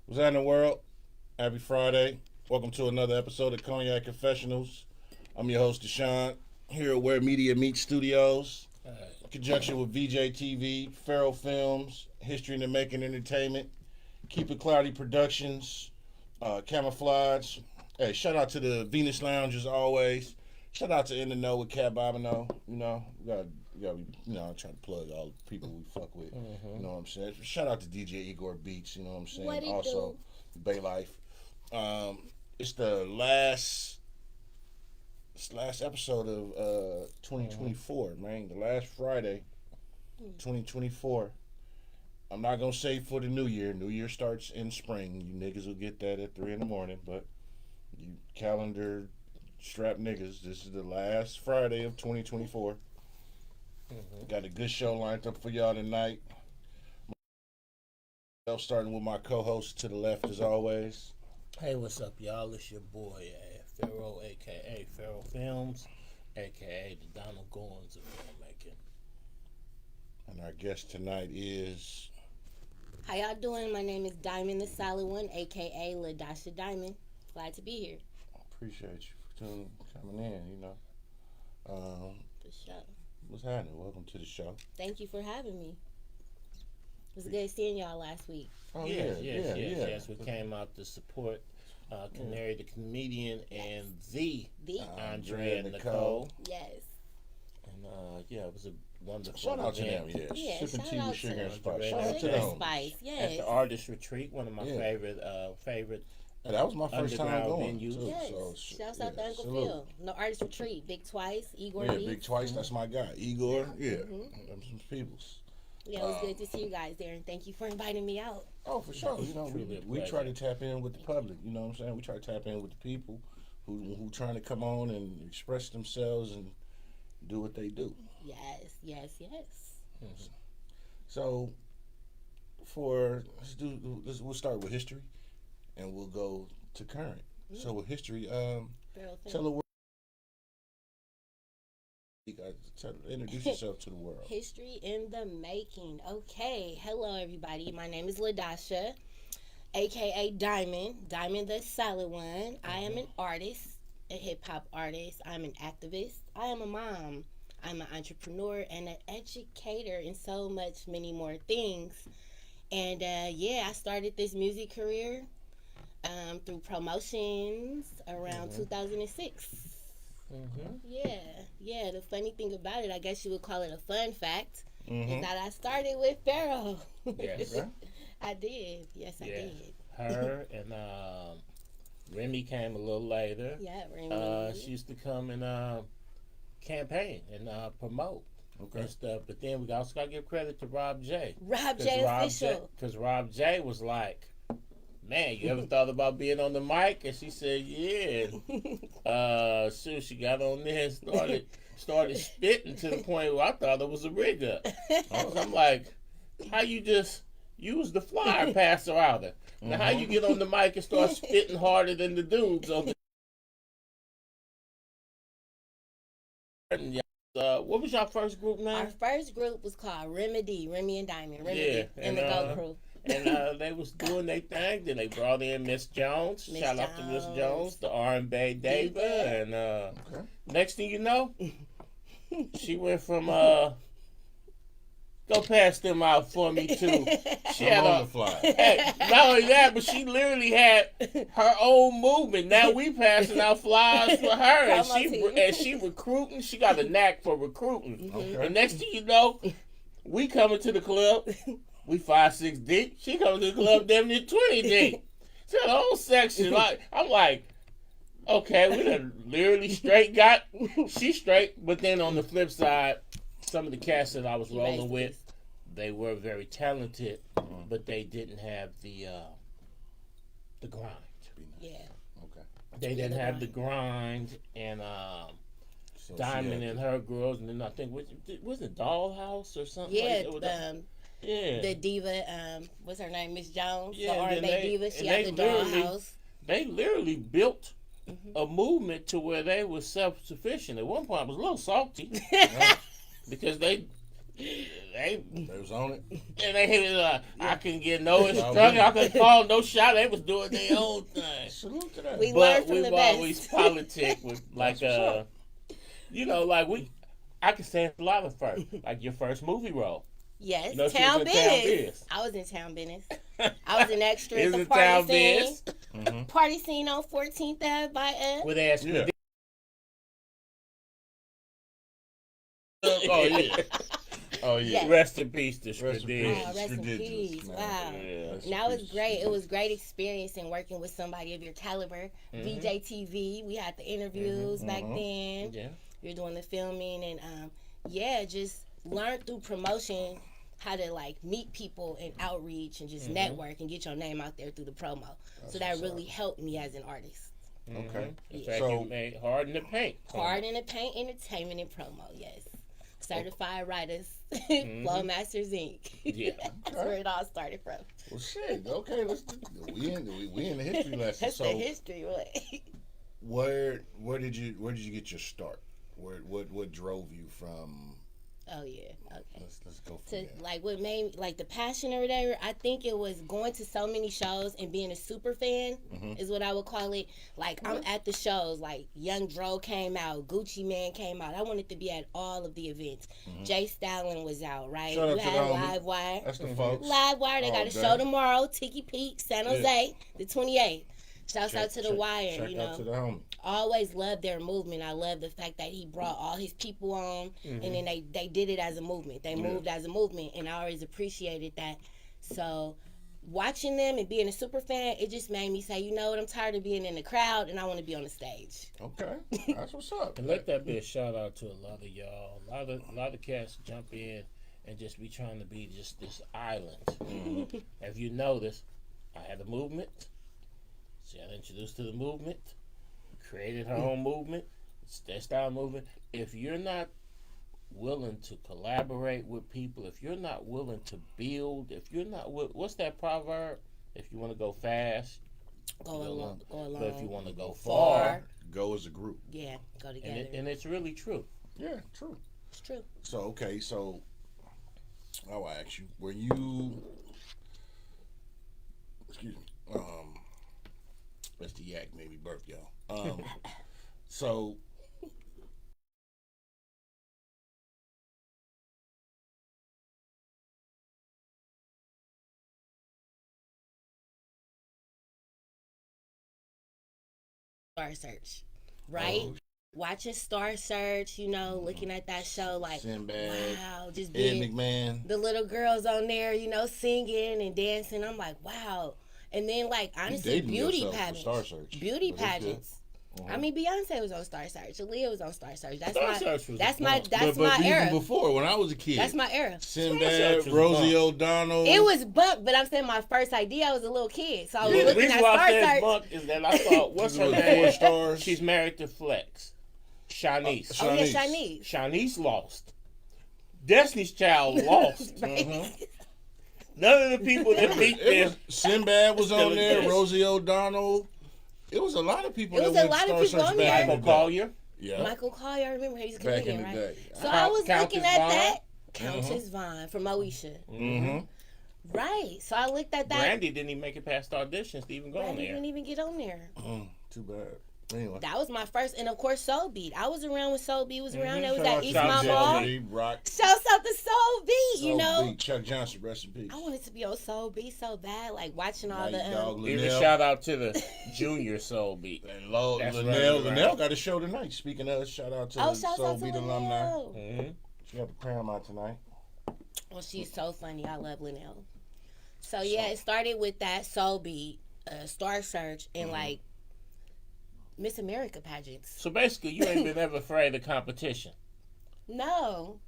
What's that in the world? Happy Friday. Welcome to another episode of Cognac Confessionals. I'm your host, Deshaun, here at Where Media Meets Studios, in conjunction with VJ TV, Farrell Films, History in the Making Entertainment, Keep It Cloudy Productions, Camouflage. Hey, shout out to the Venus Lounge as always. Shout out to In the Know with Cat Bobino. We gotta be, trying to plug all the people we fuck with. You know what I'm saying? Shout out to DJ Igor Beats, you know what I'm saying? What it Also, do? Bay Life. It's the last episode of 2024, man. The last Friday, 2024. I'm not gonna say for the new year. New year starts in spring. You niggas will get that at 3 in the morning, but you calendar strap niggas, this is the last Friday of 2024. Got a good show lined up for y'all tonight. Starting with my co-host to the left as always. Hey, what's up, y'all? It's your boy, Pharaoh, a.k.a. Farrell Films, a.k.a. the Donald Goins of filmmaking. And our guest tonight is... How y'all doing? My name is Diamond the Solid One, aka LaDasha Diamond. Glad to be here. Appreciate you for coming in, For sure. What's happening? Welcome to the show. Thank you for having me. It was good seeing y'all last week. Oh, Yes. We came out to support Canary the Comedian and the Andrea Nicole. Yes. And it was a wonderful Shout out to them, event. Yeah, Sipping shout tea out with to sugar and them. spice. Sugar Shout out to Sugar them. Spice, At yes. the Artist Retreat, one of my Yeah. favorite And that was my first time underground going. venues. Too, Yes. so, Shouts out to Uncle salute. Phil. No Artist Retreat. Big Twice. Igor Yeah, Beats. Big Twice, that's my guy. Igor, them some peoples. Yeah, it was good to see you guys there, and thank you for inviting me out. Oh, for sure. Truly a We pleasure. try to tap in with the public, you know what I'm saying? We try to tap in with the people who trying to come on and express themselves and do what they do. Yes. So, we'll start with history, and we'll go to current. So with history, Farrell tell Films. the world. You guys introduce yourself to the world. History in the making. Okay. Hello, everybody. My name is LaDasha, aka Diamond the Solid One. I am an artist, a hip hop artist. I'm an activist. I am a mom. I'm an entrepreneur and an educator, and so much many more things. And I started this music career through promotions around 2006. Yeah. The funny thing about it, I guess you would call it a fun fact, is that I started with Pharaoh. Yes. I did. Yes, I did. Her and Remy came a little later. Yeah, Remy. She used to come and campaign and promote and stuff. But then we also got to give credit to Rob J. Rob J official. Because Rob J was like, man, you ever thought about being on the mic? And she said, yeah. So she got on there and started spitting to the point where I thought it was a rig up. I'm like, how you just use the flyer passer out there? Now how you get on the mic and start spitting harder than the dudes on the what was your first group name? Our first group was called Remy and Diamond. Remy and the and, Go Crew. And they was doing their thing. Then they brought in Miss Jones. Shout out to Miss Jones, the R&B diva. And next thing you know, she went from go pass them out for me too. She I'm had on the fly. Hey, not only that, but she literally had her own movement. Now we passing out flyers for her, and she recruiting. She got a knack for recruiting. Okay. And next thing you know, we coming to the club. We 5-6 deep. She coming to the club damn near 20 deep. So the whole section, like I'm like, okay, we done literally straight got she straight. But then on the flip side, some of the cats that I was rolling with, they were very talented, but they didn't have the grind. Yeah. Okay. They didn't have the grind, and So Diamond and her girls, and then I think was it Dollhouse or something? Yeah, like that? the diva, what's her name, Miss Jones, Yeah, the R&B diva. She had the Dollhouse. They literally built a movement to where they were self-sufficient. At one point, I was a little salty because they They was on it. and they hit it. I couldn't get no instruction. I couldn't call no shot. They was doing their own thing. Salute to that. We But learned from we've the best. always politic with like I can say a lot of first, like your first movie role. Yes, You know, she Town was in Town Business. Biz. I was in Town Business. I was an extra Is at the it Town party scene. Biz? Mm-hmm. Party scene on 14th Ave by us. With ass. Yeah. Oh yeah. Oh yeah. Yes. Rest in peace to Rest in Stradiz. peace. Wow, rest in Ridiculous, peace. man. Wow. Yeah. Rest And in that was peace. great. It was great experience in working with somebody of your caliber. VJ TV. We had the interviews back then. Yeah. We were doing the filming and just learned through promotion how to like meet people and outreach and just network and get your name out there through the promo. So that really helped me as an artist. Okay. In Yeah. fact, So- you made Hard in the Paint. Hard in the paint, entertainment and promo, yes. Certified writers, Flowmasters Inc. Yeah. That's where it all started from. Well, shit. Okay, we in the history lesson. That's So, the history. What? where did you get your start? What drove you from? Oh yeah. Okay. Let's go from To there. like what made me like the passion or whatever, I think it was going to so many shows and being a super fan is what I would call it. Like I'm at the shows, like Young Dro came out, Gucci Man came out. I wanted to be at all of the events. Jay Stalin was out, right? Shout out You to had the homie. Live Wire. That's the folks. Live Wire, they All got a day. show tomorrow, Tiki Peak, San Jose, the 28th. Shouts out to the Wire, Check you out to know. the homie. Always loved their movement. I love the fact that he brought all his people on and then they did it as a movement. They moved as a movement and I always appreciated that. So watching them and being a super fan, it just made me say, you know what, I'm tired of being in the crowd and I want to be on the stage. Okay, that's what's up. And let that be a shout out to a lot of y'all. A lot of cats jump in and just be trying to be just this island. If you notice, I had a movement. She got introduced to the movement, created her own movement. It's that style movement. If you're not willing to collaborate with people, if you're not willing to build, if you're not, what's that proverb? If you want to go fast, Go along. but if you want to go Far. far, Go as a group. Yeah, go together. and it's really true. Yeah, true. It's true. So okay, so I'll ask you: were you? Excuse me. That's the yak made me burp, y'all. So. Star Search, right? Oh, Watching Star Search, you know, looking at that show like, Sinbad, wow, just Ed being McMahon. the little girls on there, you know, singing and dancing. I'm like, wow. And then, like, honestly, dating beauty yourself for pageants. Star Search. Beauty But it's good. pageants. I mean, Beyonce was on Star Search. Aaliyah was on Star Search. That's Star my. Search was That's a my. bump. That's but my even era. before, when I was a kid, That's my era. Sinbad, Search was Rosie bump. O'Donnell. It was bump, but I'm saying my first idea. I was a little kid, so I was The looking reason at why I Star said Search. bunk is that I thought, what's her Four name? stars. She's married to Flex. Shanice. Oh yeah, Shanice. Shanice. Shanice lost. Destiny's Child lost. Right? None of the people that beat It them. was, Sinbad was Still on there. exist. Rosie O'Donnell. It was a lot of people. It was that a went lot of Star people Search on back there. in the Michael day. Collier. Yeah. Michael Collier, I remember he was a Back in comedian, the right? day. So I was Countess looking at Vaughn. that. Countess Vaughn from Moesha. Mm-hmm. Right. So I looked at that. Brandy didn't even make it past the auditions to even go on Brandy there. didn't even get on there. Too bad. Anyway. That was my first, and of course Soul Beat. I was around when Soul Beat was around. There was Shout out at to East Shout Mount out to Mall. Soul Rock. Shouts out to Soul Beat, you Soul know. Beat. Chuck Johnson, rest in peace. I wanted to be on Soul Beat so bad, like watching all Night the. Dog Even Linnell. shout out to the Junior Soul Beat. And That's Linnell. right. Linnell got a show tonight. Speaking of, shout out to Oh, the shouts Soul out to Beat alumni. Linnell. Mm-hmm. She got the Paramount tonight. Well, she's so funny. I love Linnell. So yeah, it started with that Soul Beat, Star Search, and like Miss America pageants. So basically, you ain't been ever afraid of competition. No.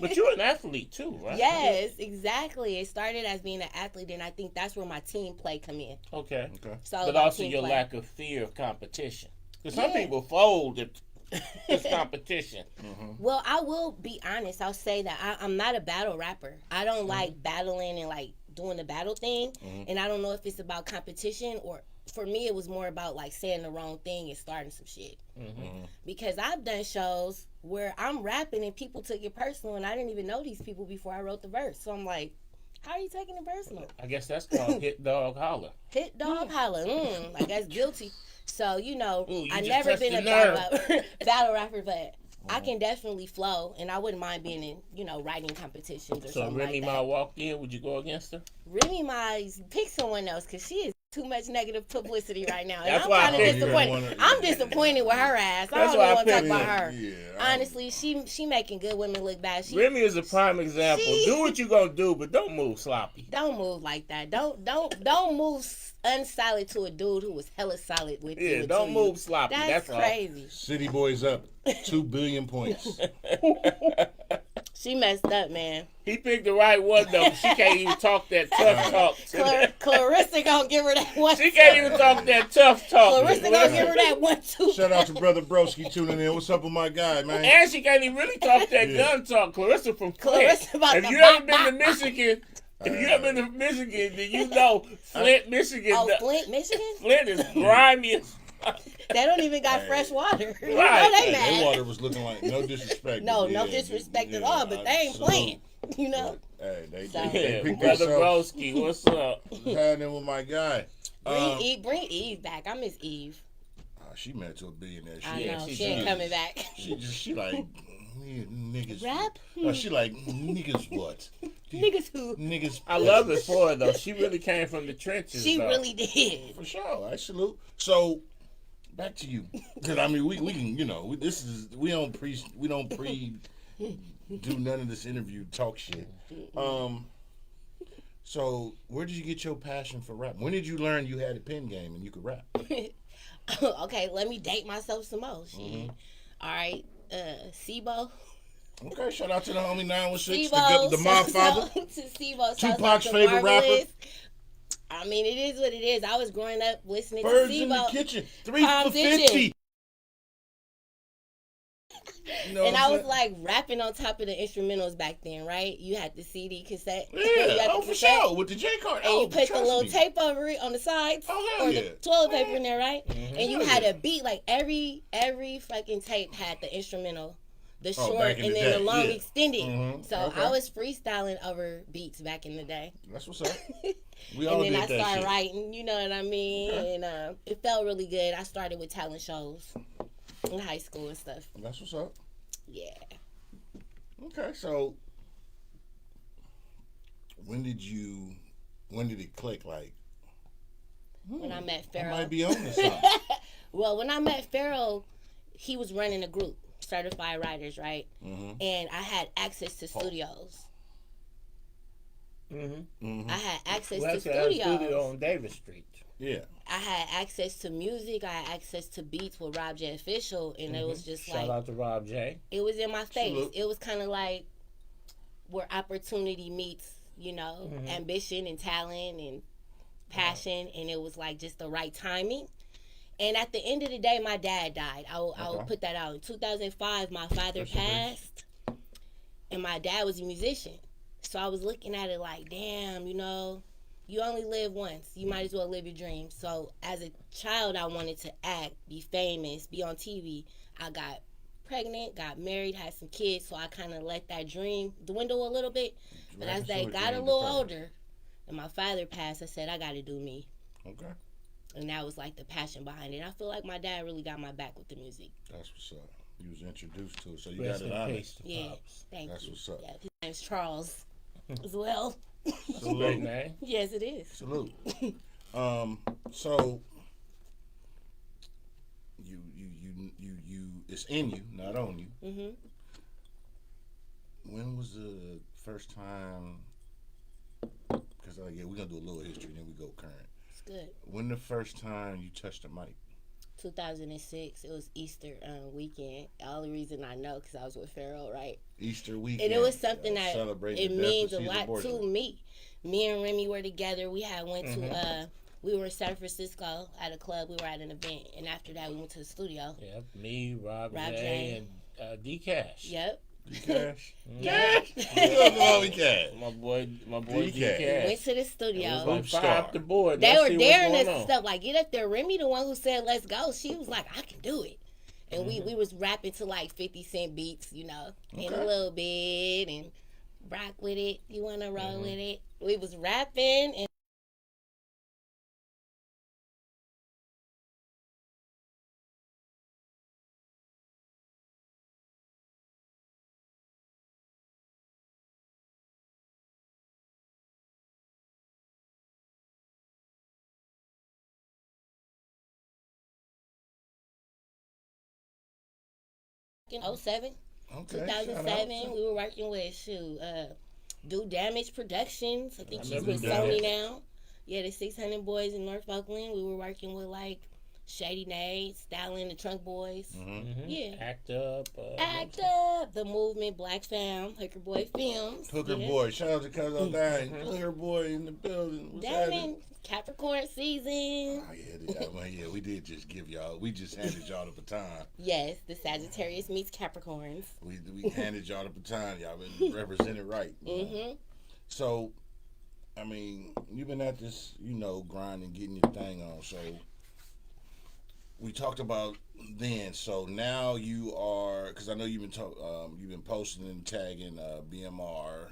But you're an athlete too, right? Yes, exactly. It started as being an athlete, and I think that's where my team play come in. Okay. Okay. So But my also team your play. lack of fear of competition. Because some Yeah. people fold if it's competition. Well, I will be honest. I'll say that I'm not a battle rapper. I don't like battling and like doing the battle thing. And I don't know if it's about competition or for me, it was more about like saying the wrong thing and starting some shit. Mm-hmm. Because I've done shows where I'm rapping and people took it personal, and I didn't even know these people before I wrote the verse. So I'm like, how are you taking it personal? I guess that's called hit dog holler. Hit dog holler. Like, that's guilty. So, I just never touched been the a battle rapper, but I can definitely flow, and I wouldn't mind being in, writing competitions or So something Remy like Ma that. walked in, would you go against her? Remy Ma, pick someone else, because she is too much negative publicity right now. And That's I'm why I kind of picked her. disappointed. I'm disappointed with her ass. I That's don't why I even want to talk picked about her. her. Yeah, Honestly, she making good women look bad. Remy is a prime example. Do what you gonna do, but don't move sloppy. Don't move like that. Don't move unsolid to a dude who was hella solid with you. Yeah, don't move sloppy. That's all. crazy. City Boys up 2 billion points. She messed up, man. He picked the right one though. She can't even talk that tough talk. Clarissa gonna give her that one. She can't even talk that tough talk. Clarissa gonna give her that one too. Shout out to Brother Broski tuning in. What's up with my guy, man? And she can't even really talk that gun talk. Clarissa from Flint. Clarissa about If to you ever bop, been to Michigan, then you know Flint, Michigan. Oh, Flint, Michigan? Flint is grimy as fuck. They don't even got fresh water. You know Right. they Hey, mad. their water was looking like no disrespect. No but yeah, disrespect at yeah, all, but they ain't salute. playing. You know? But, hey, they Yeah, picked Brother themselves. Broski, what's up? What's happening with my guy? Bring Eve back. I miss Eve. She married to a billionaire. I Yeah, know. she She ain't does. coming back. She like niggas. Rap? She like niggas what? Niggas who? Niggas. I love it for her though. She really came from the trenches. She though. really did. For sure. I salute. So back to you, because I mean we can we don't pre do none of this interview talk shit. So where did you get your passion for rap? When did you learn you had a pen game and you could rap? Okay, let me date myself some more. Shit. All right, SIBO. Okay, shout out to the homie 916, SIBO. the mob father. To SIBO. Tupac's favorite rapper. I mean, it is what it is. I was growing up listening Birds to in the SIBO. kitchen, 3 Palms for 50. You know And what I I'm was saying? like rapping on top of the instrumentals back then, right? You had the CD cassette. You Yeah, had the oh for cassette, sure, with the J card. And Oh, you put the trust little me. tape over it on the sides. Oh, hell or yeah. the toilet paper in there, right? And you Hell had yeah. a beat, like every fucking tape had the instrumental, the Oh, short, back in and the then the day, long yeah. extended. Mhm, So okay. I was freestyling over beats back in the day. That's what's up. We all And then did I that started shit. writing, you know what I mean? Okay. And it felt really good. I started with talent shows in high school and stuff. That's what's up. Yeah. Okay, so when did it click? Like, When I met I Pharaoh. might be on to something. Well, when I met Pharaoh, he was running a group, certified writers, right? Mm-hmm. And I had access to studios. Mm-hmm. I had access Well, to that's a studios. studio on Davis Street. Yeah. I had access to music. I had access to beats with Rob J. Official, and it was just Shout like out to Rob J. it was in my face. Salute. It was kind of like where opportunity meets, ambition and talent and passion, and it was like just the right timing. And at the end of the day, my dad died. I will put that out. In 2005, my father passed, and my dad was a musician. So I was looking at it like, damn, you only live once. You might as well live your dreams. So as a child, I wanted to act, be famous, be on TV. I got pregnant, got married, had some kids, so I kind of let that dream dwindle a little bit. But as they got a little older and my father passed, I said, I got to do me. Okay. And that was like the passion behind it. I feel like my dad really got my back with the music. That's what's up. You was introduced to it, so you Rest got it in honest. peace to Yeah, Pops. thank That's you. what's up. Yeah, his name's Charles as well. Great Salute. name. Yes, it is. Salute. So you it's in you, not on you. Mm-hmm. When was the first time? Because we're gonna do a little history, then we go current. It's good. When the first time you touched the mic? 2006. It was Easter weekend. The only reason I know because I was with Pharaoh, right? Easter weekend. And it was something that celebrating it the death means of a Caesar lot Borgia. to me. Me and Remy were together. We had went to we were in San Francisco at a club. We were at an event, and after that we went to the studio. Yep, me, Rob Rob J, J. and D Cash. Yep. Cash. Cash. We cash. My boy D D Cash. Cash. Went to the studio. It was like Star. fire up the board. They Let's were see what's daring going us and on. stuff like, get up there. Remy, the one who said let's go, she was like, I can do it. And we was rapping to like 50 Cent beats, in a little bit, and rock with it. You want to roll with it? We was rapping and. In 07, Okay. 2007, we were working with Do Damage Productions. I think she's with remember Sony that. now. Yeah, the 600 Boys in North Oakland. We were working with like Shady Nade, Styling, the Trunk Boys. Yeah. Act Up. Act Up, The Movement, Black Fam, Hooker Boy Films. Hooker Boy. Shout out to Cuz Dang. Hooker Boy in the building. What's happening? Damn, Capricorn season. Oh, yeah, we did just give y'all. We just handed y'all the baton. Yes, the Sagittarius meets Capricorns. We handed y'all the baton. Y'all been represented right. So, I mean, you've been at this, grinding, getting your thing on. So, we talked about then. So now you are, because I know you've been posting and tagging BMR.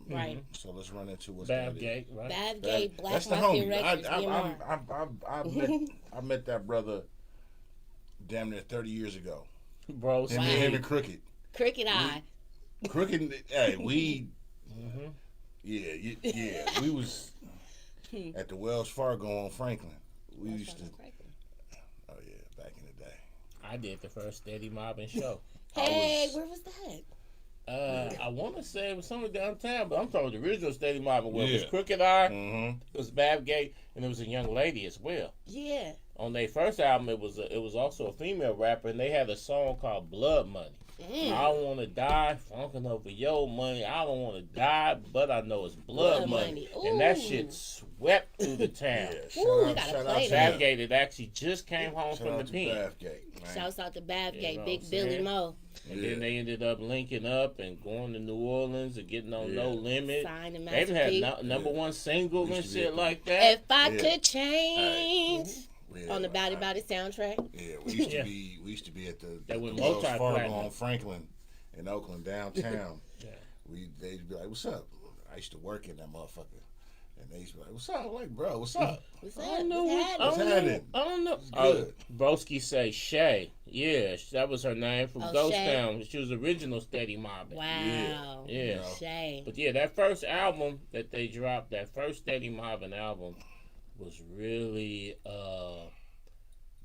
Right. So let's run into what's Bavgate, right? Bavgate, Black That's the Mafia homie. Records, BMR. I met that brother damn near 30 years ago. Bro, Him and Crooked. Cricket Eye. Crooked, hey, we, we was at the Wells Fargo on Franklin. We used to, oh yeah, back in the day. I did the first Steady Mobbing show. Hey, where was that? I want to say it was somewhere downtown, but I'm talking the original Steady Mobbing where it was Yeah. Crooked Eye, it was Bavgate, and there was a young lady as well. Yeah. On their first album, it was also a female rapper, and they had a song called Blood Money. I don't want to die funking over your money. I don't want to die, but I know it's blood money. And that shit swept through the town. Ooh, we gotta play that. Bavgate, it actually just came home from the pen. Bavgate, man. Shouts out to Bavgate, You know Big what I'm Billy saying? Mo. And then they ended up linking up and going to New Orleans and getting on No Limit. Signed to They Master even had P. number one single and Used to be shit a- like that. If I could change. Yeah, On the Body Body soundtrack. Yeah, we used to be at the That went Wells Fargo multi-platinum. on Franklin in Oakland downtown. Yeah. They'd be like, "What's up?" I used to work in that motherfucker, and they used to be like, "What's up?" I'm like, "Bro, what's up?" What's I that? don't know. What's I happening? don't know. I don't know. Good. Broski say Shay. Yeah, that was her name from Ghost Shay. Town. She was original Steady Mobbing. Wow. Yeah. Shay. But yeah, that first album that they dropped, that first Steady Mobbing album, was really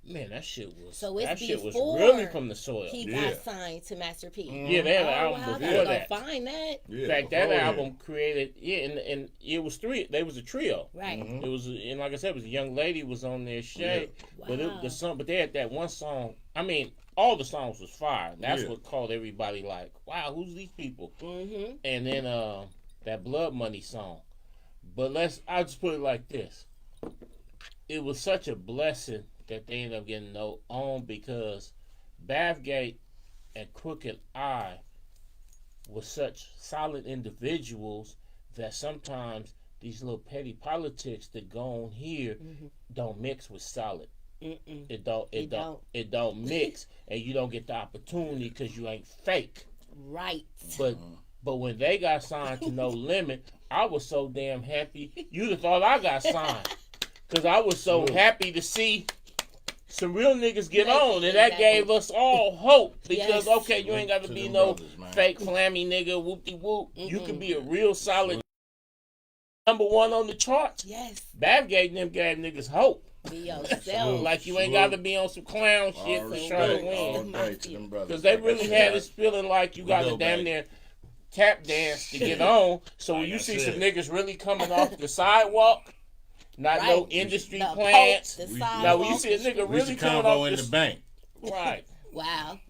man, that shit was So it's that shit was before really from the soil. He Yeah. got signed to Master P. Yeah, they had an Oh, album wow, I before gotta that. go find that. Yeah, In fact, that before album created and it was three. They was a trio. Right. It was, and like I said, it was a young lady was on there, Shay. But Wow. but they had that one song. I mean, all the songs was fire. That's Yeah. what called everybody like, wow, who's these people? Mm-hmm. And then that Blood Money song. But I'll just put it like this. It was such a blessing that they ended up getting on because Bavgate and Crooked Eye were such solid individuals that sometimes these little petty politics that go on here don't mix with solid. It don't mix, and you don't get the opportunity because you ain't fake. Right. But when they got signed to No Limit, I was so damn happy. You'd have thought I got signed because I was so happy to see some real niggas get on, and that gave us all hope because okay, you ain't got to be them no brothers, man. fake flammy nigga whoop-de-whoop. You can be a real solid number one on the charts. Yes. Bavgate and them gave niggas hope. Be yourself. Like you ain't got to be on some clown shit All for respect, trying to all win. day to them brothers. Because they Like I really said, had this feeling like you got to go damn back. near tap dance to get on. So when Like you I see said. some niggas really coming off the sidewalk, not no Right. industry The plants. poke, the Now when you sidewalk. see a nigga we used really to coming combo off in the the bank. right. Wow.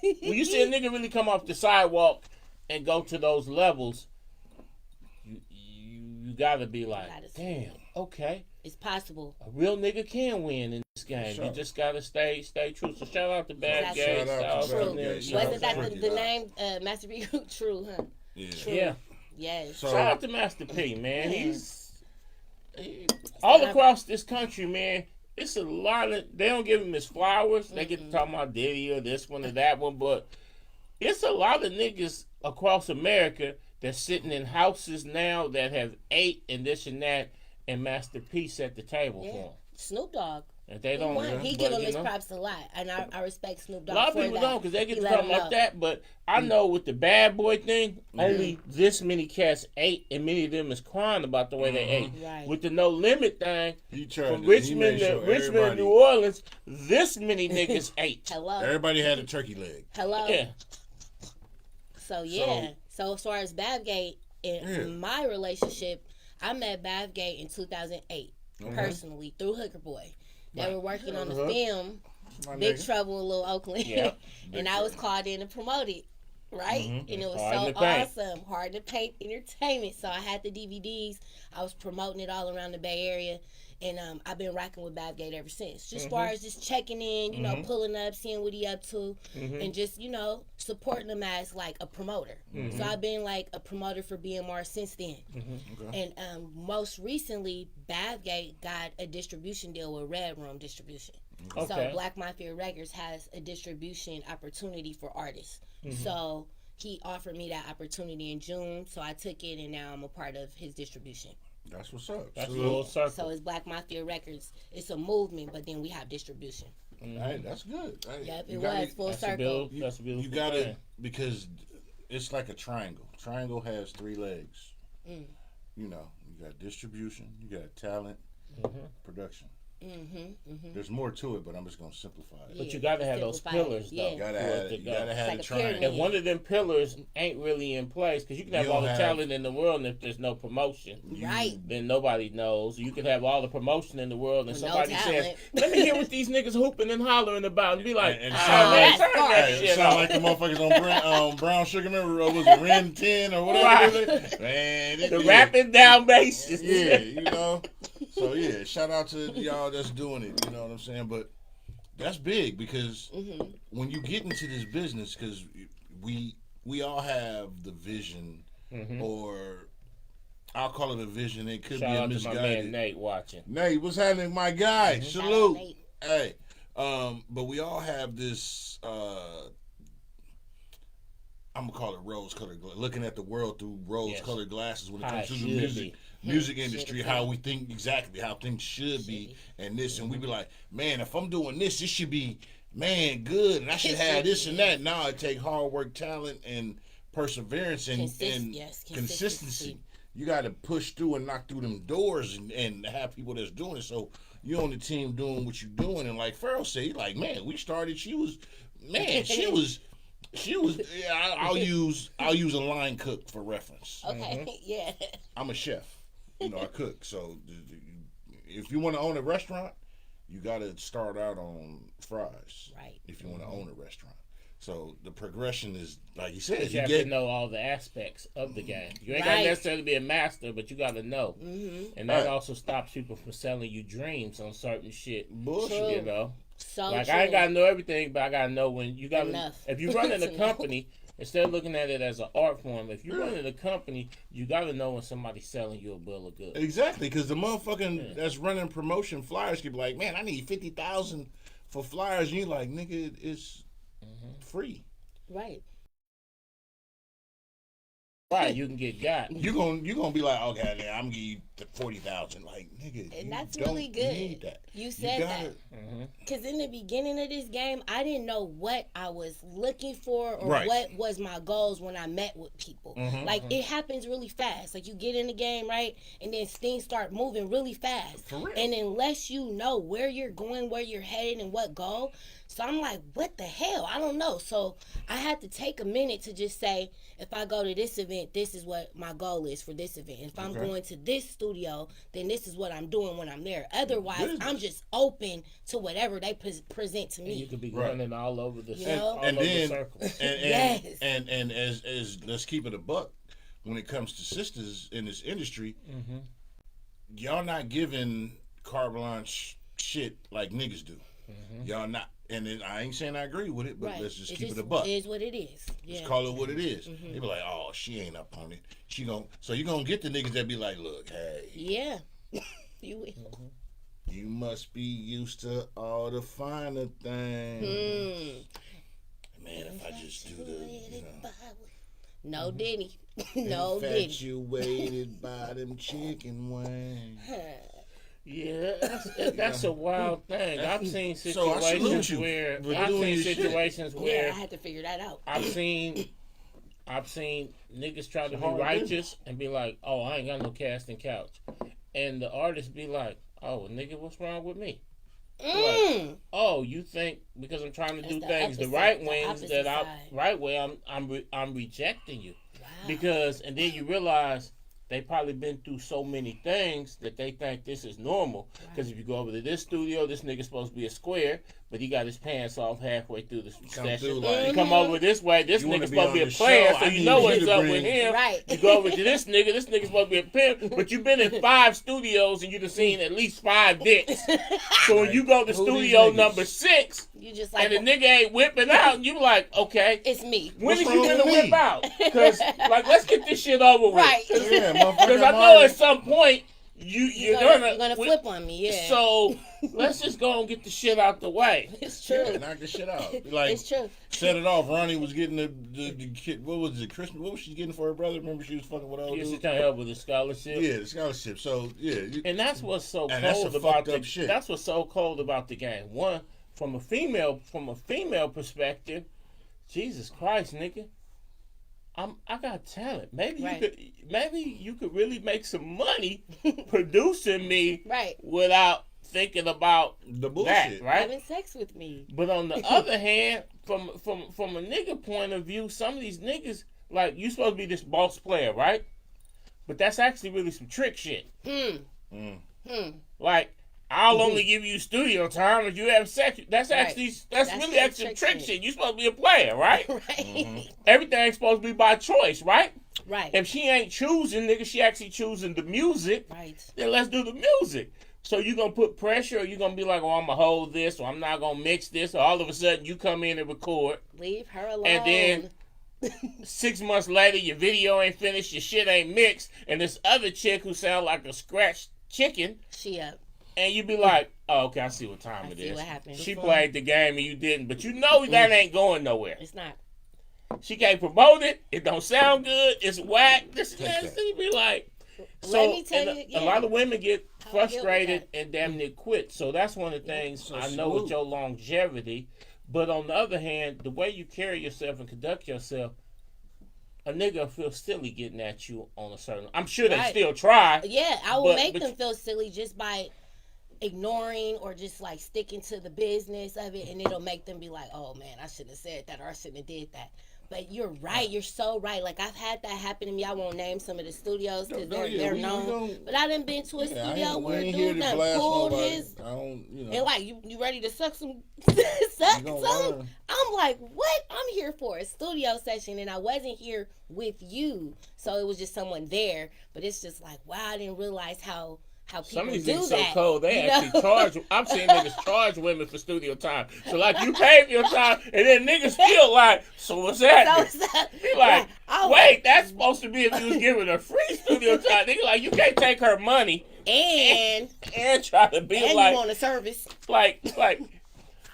When you see a nigga really come off the sidewalk and go to those levels, you gotta be like, Gotta see damn, okay. It's possible. A real nigga can win in this game. Sure. You just gotta stay true. So shout out to Bad Shout Gay. out to True. Bad Gay. Shout Wasn't out that to the Tricky, name? Master B. True, huh? Yeah. True. Yeah. Yes. So- Shout out to Master P, man. Yeah. All across this country, man. It's a lot of, they don't give him his flowers. They get to talk about Diddy or this one or that one, but it's a lot of niggas across America that's sitting in houses now that have ate and this and that, and Master P set the table for them. Snoop Dogg. And they He don't. won. He but, give him you his know, props a lot, and I respect Snoop Dogg. a lot of for people that. don't because they get He to let talk him about know. that, but I know with the bad boy thing, only this many cats ate, and many of them is crying about the way they ate. Right. With the no limit thing, He tried from to, Richmond to Richmond to New Orleans, this many niggas ate. Hello. Everybody had a turkey leg. Hello. Yeah. So yeah. So as far as Bavgate in my relationship, I met Bavgate in 2008 personally through Hooker Boy. They were working on the film My Big nigga. Trouble in Little Oakland, Yeah. and I was called in to promote it. Right, and it was Hard so to paint. awesome, hard to paint entertainment. So I had the DVDs. I was promoting it all around the Bay Area, and I've been rocking with Bavgate ever since. Just as far as just checking in, you know, pulling up, seeing what he up to, and just supporting him as like a promoter. So I've been like a promoter for BMR since then. Okay. And most recently, Bavgate got a distribution deal with Red Room Distribution. Okay. So Black Mafia Records has a distribution opportunity for artists. So he offered me that opportunity in June. So I took it, and now I'm a part of his distribution. That's what's up. That's a Salute. little circle. So it's Black Mafia Records. It's a movement, but then we have distribution. Hey, that's good. Hey, Yep, you it gotta- was full That's a circle. beautiful You gotta, because it's like a triangle. Triangle has 3 legs. You know, you got distribution, you got talent, production. There's more to it, but I'm just gonna simplify it. But you gotta have those Simplify it, pillars, though. yeah. You gotta for have, it to you go. gotta have It's the like a triangle. pyramid. If one of them pillars ain't really in place, because you can have You all don't the have- talent in the world, and if there's no promotion, Right. then nobody knows. You can have all the promotion in the world, and With no somebody says, talent. "Let me hear what these niggas hooping and hollering about," and be like, And it "Ah, sound man, like- turn that Hey, Hey, it shit sound off." like the motherfuckers on Brown Sugar. Remember, was it Ren 10 or whatever? it is? Man, The rapping down bases. Yeah, you know. So yeah, shout out to y'all that's doing it. You know what I'm saying? But that's big because when you get into this business, because we all have the vision, or I'll call it a vision. It could Shout be a out to my man misguided. Nate watching. Nate, what's happening, my guy? Shout out, Salute. Nate. Hey, but we all have this. I'm gonna call it rose-colored. Looking at the world through rose-colored glasses when it How comes to it the should music be. industry, Should how be. we think exactly how things should be, and this, and we be like, man, if I'm doing this, it should be, man, good, and I should have this and that. Now it take hard work, talent, and perseverance, and Consistency. consistency. You got to push through and knock through them doors, and have people that's doing it. So you're on the team doing what you're doing, and like Farrell said, like, man, we started. She was. Yeah, I'll use a line cook for reference. Okay, yeah. I'm a chef. You know, I cook. So if you want to own a restaurant, you got to start out on fries. Right. If you want to own a restaurant. So the progression is, like you said, You you have get to know all the aspects of the game. You ain't got Right. to necessarily be a master, but you got to know. And that Right. also stops people from selling you dreams on certain shit. bullshit. True. You know? So Like, true. I ain't got to know everything, but I got to know when you got to. Enough. If you're running a To know. company, instead of looking at it as an art form, if you're running a company, you got to know when somebody's selling you a bill of goods. Exactly, because the motherfucking that's running promotion flyers could be like, man, I need 50,000 for flyers, and you like, nigga, it's free. Right. Right, you can get got. You gonna be like, okay, then I'm gonna give you the 40,000. Like, nigga, And you that's don't really good. need that. You said gotta- that. Because in the beginning of this game, I didn't know what I was looking for or Right. what was my goals when I met with people. Like, it happens really fast. Like, you get in the game, right? And then things start moving really fast. For real. And unless you know where you're going, where you're headed, and what goal. So I'm like, what the hell? I don't know. So I had to take a minute to just say, if I go to this event, this is what my goal is for this event. If I'm Okay. going to this studio, then this is what I'm doing when I'm there. Otherwise, Business. I'm just open to whatever they present to And you me. could be Right. running all over the You know? all And over then the circle. Yes. and as let's keep it a buck, when it comes to sisters in this industry, y'all not giving carte blanche shit like niggas do. Mm-hmm. Y'all not, and then, I ain't saying I agree with it, but let's just keep it a buck. It is what it is. Yeah. Just call it what it is. Mm-hmm. They be like, oh, she ain't up on it. So you gonna get the niggas that be like, look, hey. Yeah. You will. Mm-hmm. You must be used to all the finer things. Man, if I just do the, No Diddy. No Diddy. Infatuated by them chicken wings. Yeah, that's a wild thing. I've seen situations where I had to figure that out. I've seen niggas try to be righteous and be like, "Oh, I ain't got no casting couch," and the artist be like, "Oh, nigga, what's wrong with me?" Like, oh, you think because I'm trying to do things the right way I'm rejecting you. Wow. Because and then you realize they probably been through so many things that they think this is normal. Because if you go over to this studio, this nigga's supposed to be a square, but he got his pants off halfway through the session. You come over this way, this nigga's supposed to be a player, so you know what's up with him. Right. You go over to this nigga's supposed to be a pimp, but you've been in 5 studios and you've seen at least 5 dicks. So when you go to studio number 6, you just like, and the nigga ain't whipping out, and you like, okay. It's me. When is you gonna whip out? Because, like, let's get this shit over with. Right. Because I know at some point, you're gonna flip on me, yeah. So let's just go and get the shit out the way. It's true. Yeah, knock the shit out. Like, it's true. Set it off. Ronnie was getting the kid. What was it? Christmas. What was she getting for her brother? Remember she was fucking with old dude. She trying to help with the scholarship. Yeah, the scholarship. So yeah. And that's what's so cold about the shit. That's what's so cold about the game. One, from a female perspective, Jesus Christ, nigga. I got talent. Maybe you could really make some money producing me without thinking about the bullshit. That, right? Having sex with me. But on the other hand, from a nigga point of view, some of these niggas, like, you supposed to be this boss player, right? But that's actually really some trick shit. Like, I'll only give you studio time if you have sex. That's really actually trick shit. You're supposed to be a player, right? Everything's supposed to be by choice, right? Right. If she ain't choosing, nigga, she actually choosing the music. Right. Then let's do the music. So you gonna put pressure, or you gonna be like, oh, I'm gonna hold this, or I'm not gonna mix this, or all of a sudden you come in and record. Leave her alone. And then 6 months later, your video ain't finished, your shit ain't mixed, and this other chick who sound like a scratched chicken. She up. And you be like, oh, okay, I see what time it is. What happened. She played the game and you didn't. But you know that ain't going nowhere. It's not. She can't promote it. It don't sound good. It's whack. This you be like. So, let me tell you, a lot of women get frustrated and damn near quit. So that's one of the things I know with your longevity. But on the other hand, the way you carry yourself and conduct yourself, a nigga feel silly getting at you on a certain. I'm sure they still try. Yeah, I will make them feel silly just by ignoring or just like sticking to the business of it, and it'll make them be like, oh man, I shouldn't have said that, or I shouldn't have did that. But you're right, you're so right. Like, I've had that happen to me. I won't name some of the studios because they're known. But I done been to a studio where a dude done pulled his and like, you ready to suck some suck some? I'm like, what? I'm here for a studio session and I wasn't here with you. So it was just someone there. But it's just like, wow, I didn't realize how people some of these do niggas that. So cold, they actually charge. I'm seeing niggas charge women for studio time. So like, you pay for your time, and then niggas still like, so what's that? He like, wait, that's supposed to be if you was giving her free studio time. Nigga like, you can't take her money and try to be and like, you want a service. Like.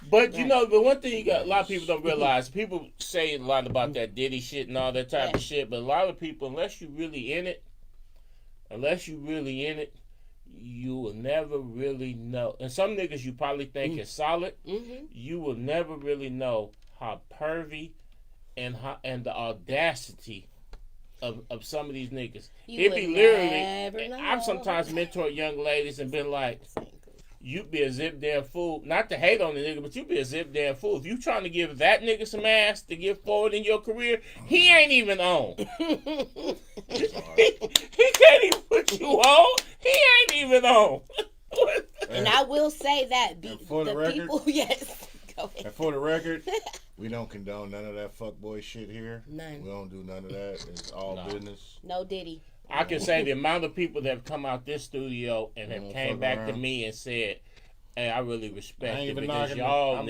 But you know, the one thing you got, a lot of people don't realize. People say a lot about that Diddy shit and all that type of shit, but a lot of people, unless you really in it, you will never really know. And some niggas you probably think is solid. You will never really know how pervy and the audacity of some of these niggas. It be literally. I've sometimes mentored young ladies and been like, you be a zip damn fool. Not to hate on the nigga, but you be a zip damn fool. If you trying to give that nigga some ass to get forward in your career, he ain't even on. He can't even put you on. He ain't even on. And I will say that for the record, people, yes. Go ahead. And for the record, we don't condone none of that fuckboy shit here. None. We don't do none of that. It's all business. No Diddy. I can say the amount of people that have come out this studio and have came back to me and said, "Hey, I really respect it because y'all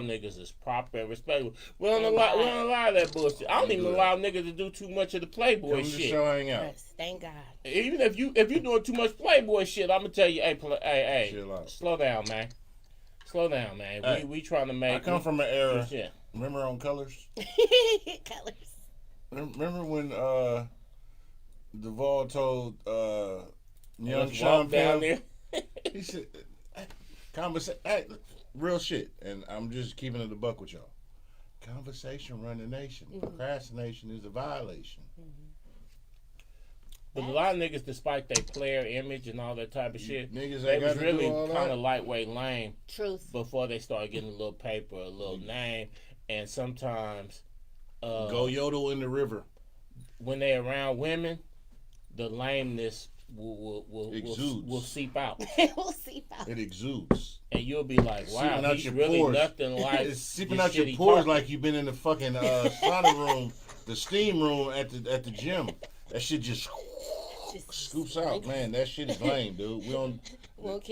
niggas is proper and respectful. We don't allow that bullshit. I don't even allow niggas to do too much of the Playboy shit. Show hang out. Yes, thank God. Even if you doing too much Playboy shit, I'm gonna tell you, hey, slow down, man. Slow down, man. Hey, we trying to make. I come from an era. Remember on Colors? Colors. Remember when Duvall told young Sean down there? He said, real shit, and I'm just keeping it a buck with y'all. Conversation run the nation. Procrastination is a violation. But a lot of niggas, despite their player image and all that type of shit, niggas they was got really kind of lightweight lame. Truth. Before they started getting a little paper, a little name, and sometimes go yodel in the river. When they around women, the lameness will seep out. It will seep out. It exudes. And you'll be like, wow, he's really pores. Nothing like it's seeping out your pores like you've been in the fucking sauna room, the steam room at the gym. That shit just scoops out, man. That shit is lame, dude. We don't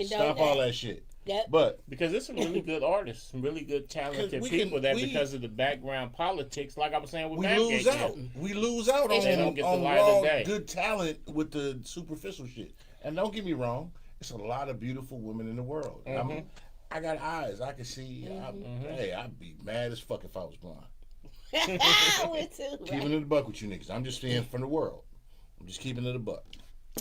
stop all that shit. Yep. But because there's some really good artists, some really good talented people because of the background politics, like I was saying with we lose out. We lose out on raw good talent with the superficial shit. And don't get me wrong, it's a lot of beautiful women in the world. I got eyes. I can see. Hey, I'd be mad as fuck if I was blind. I would too. Keeping it a buck with you niggas. I'm just saying from the world. I'm just keeping it a buck.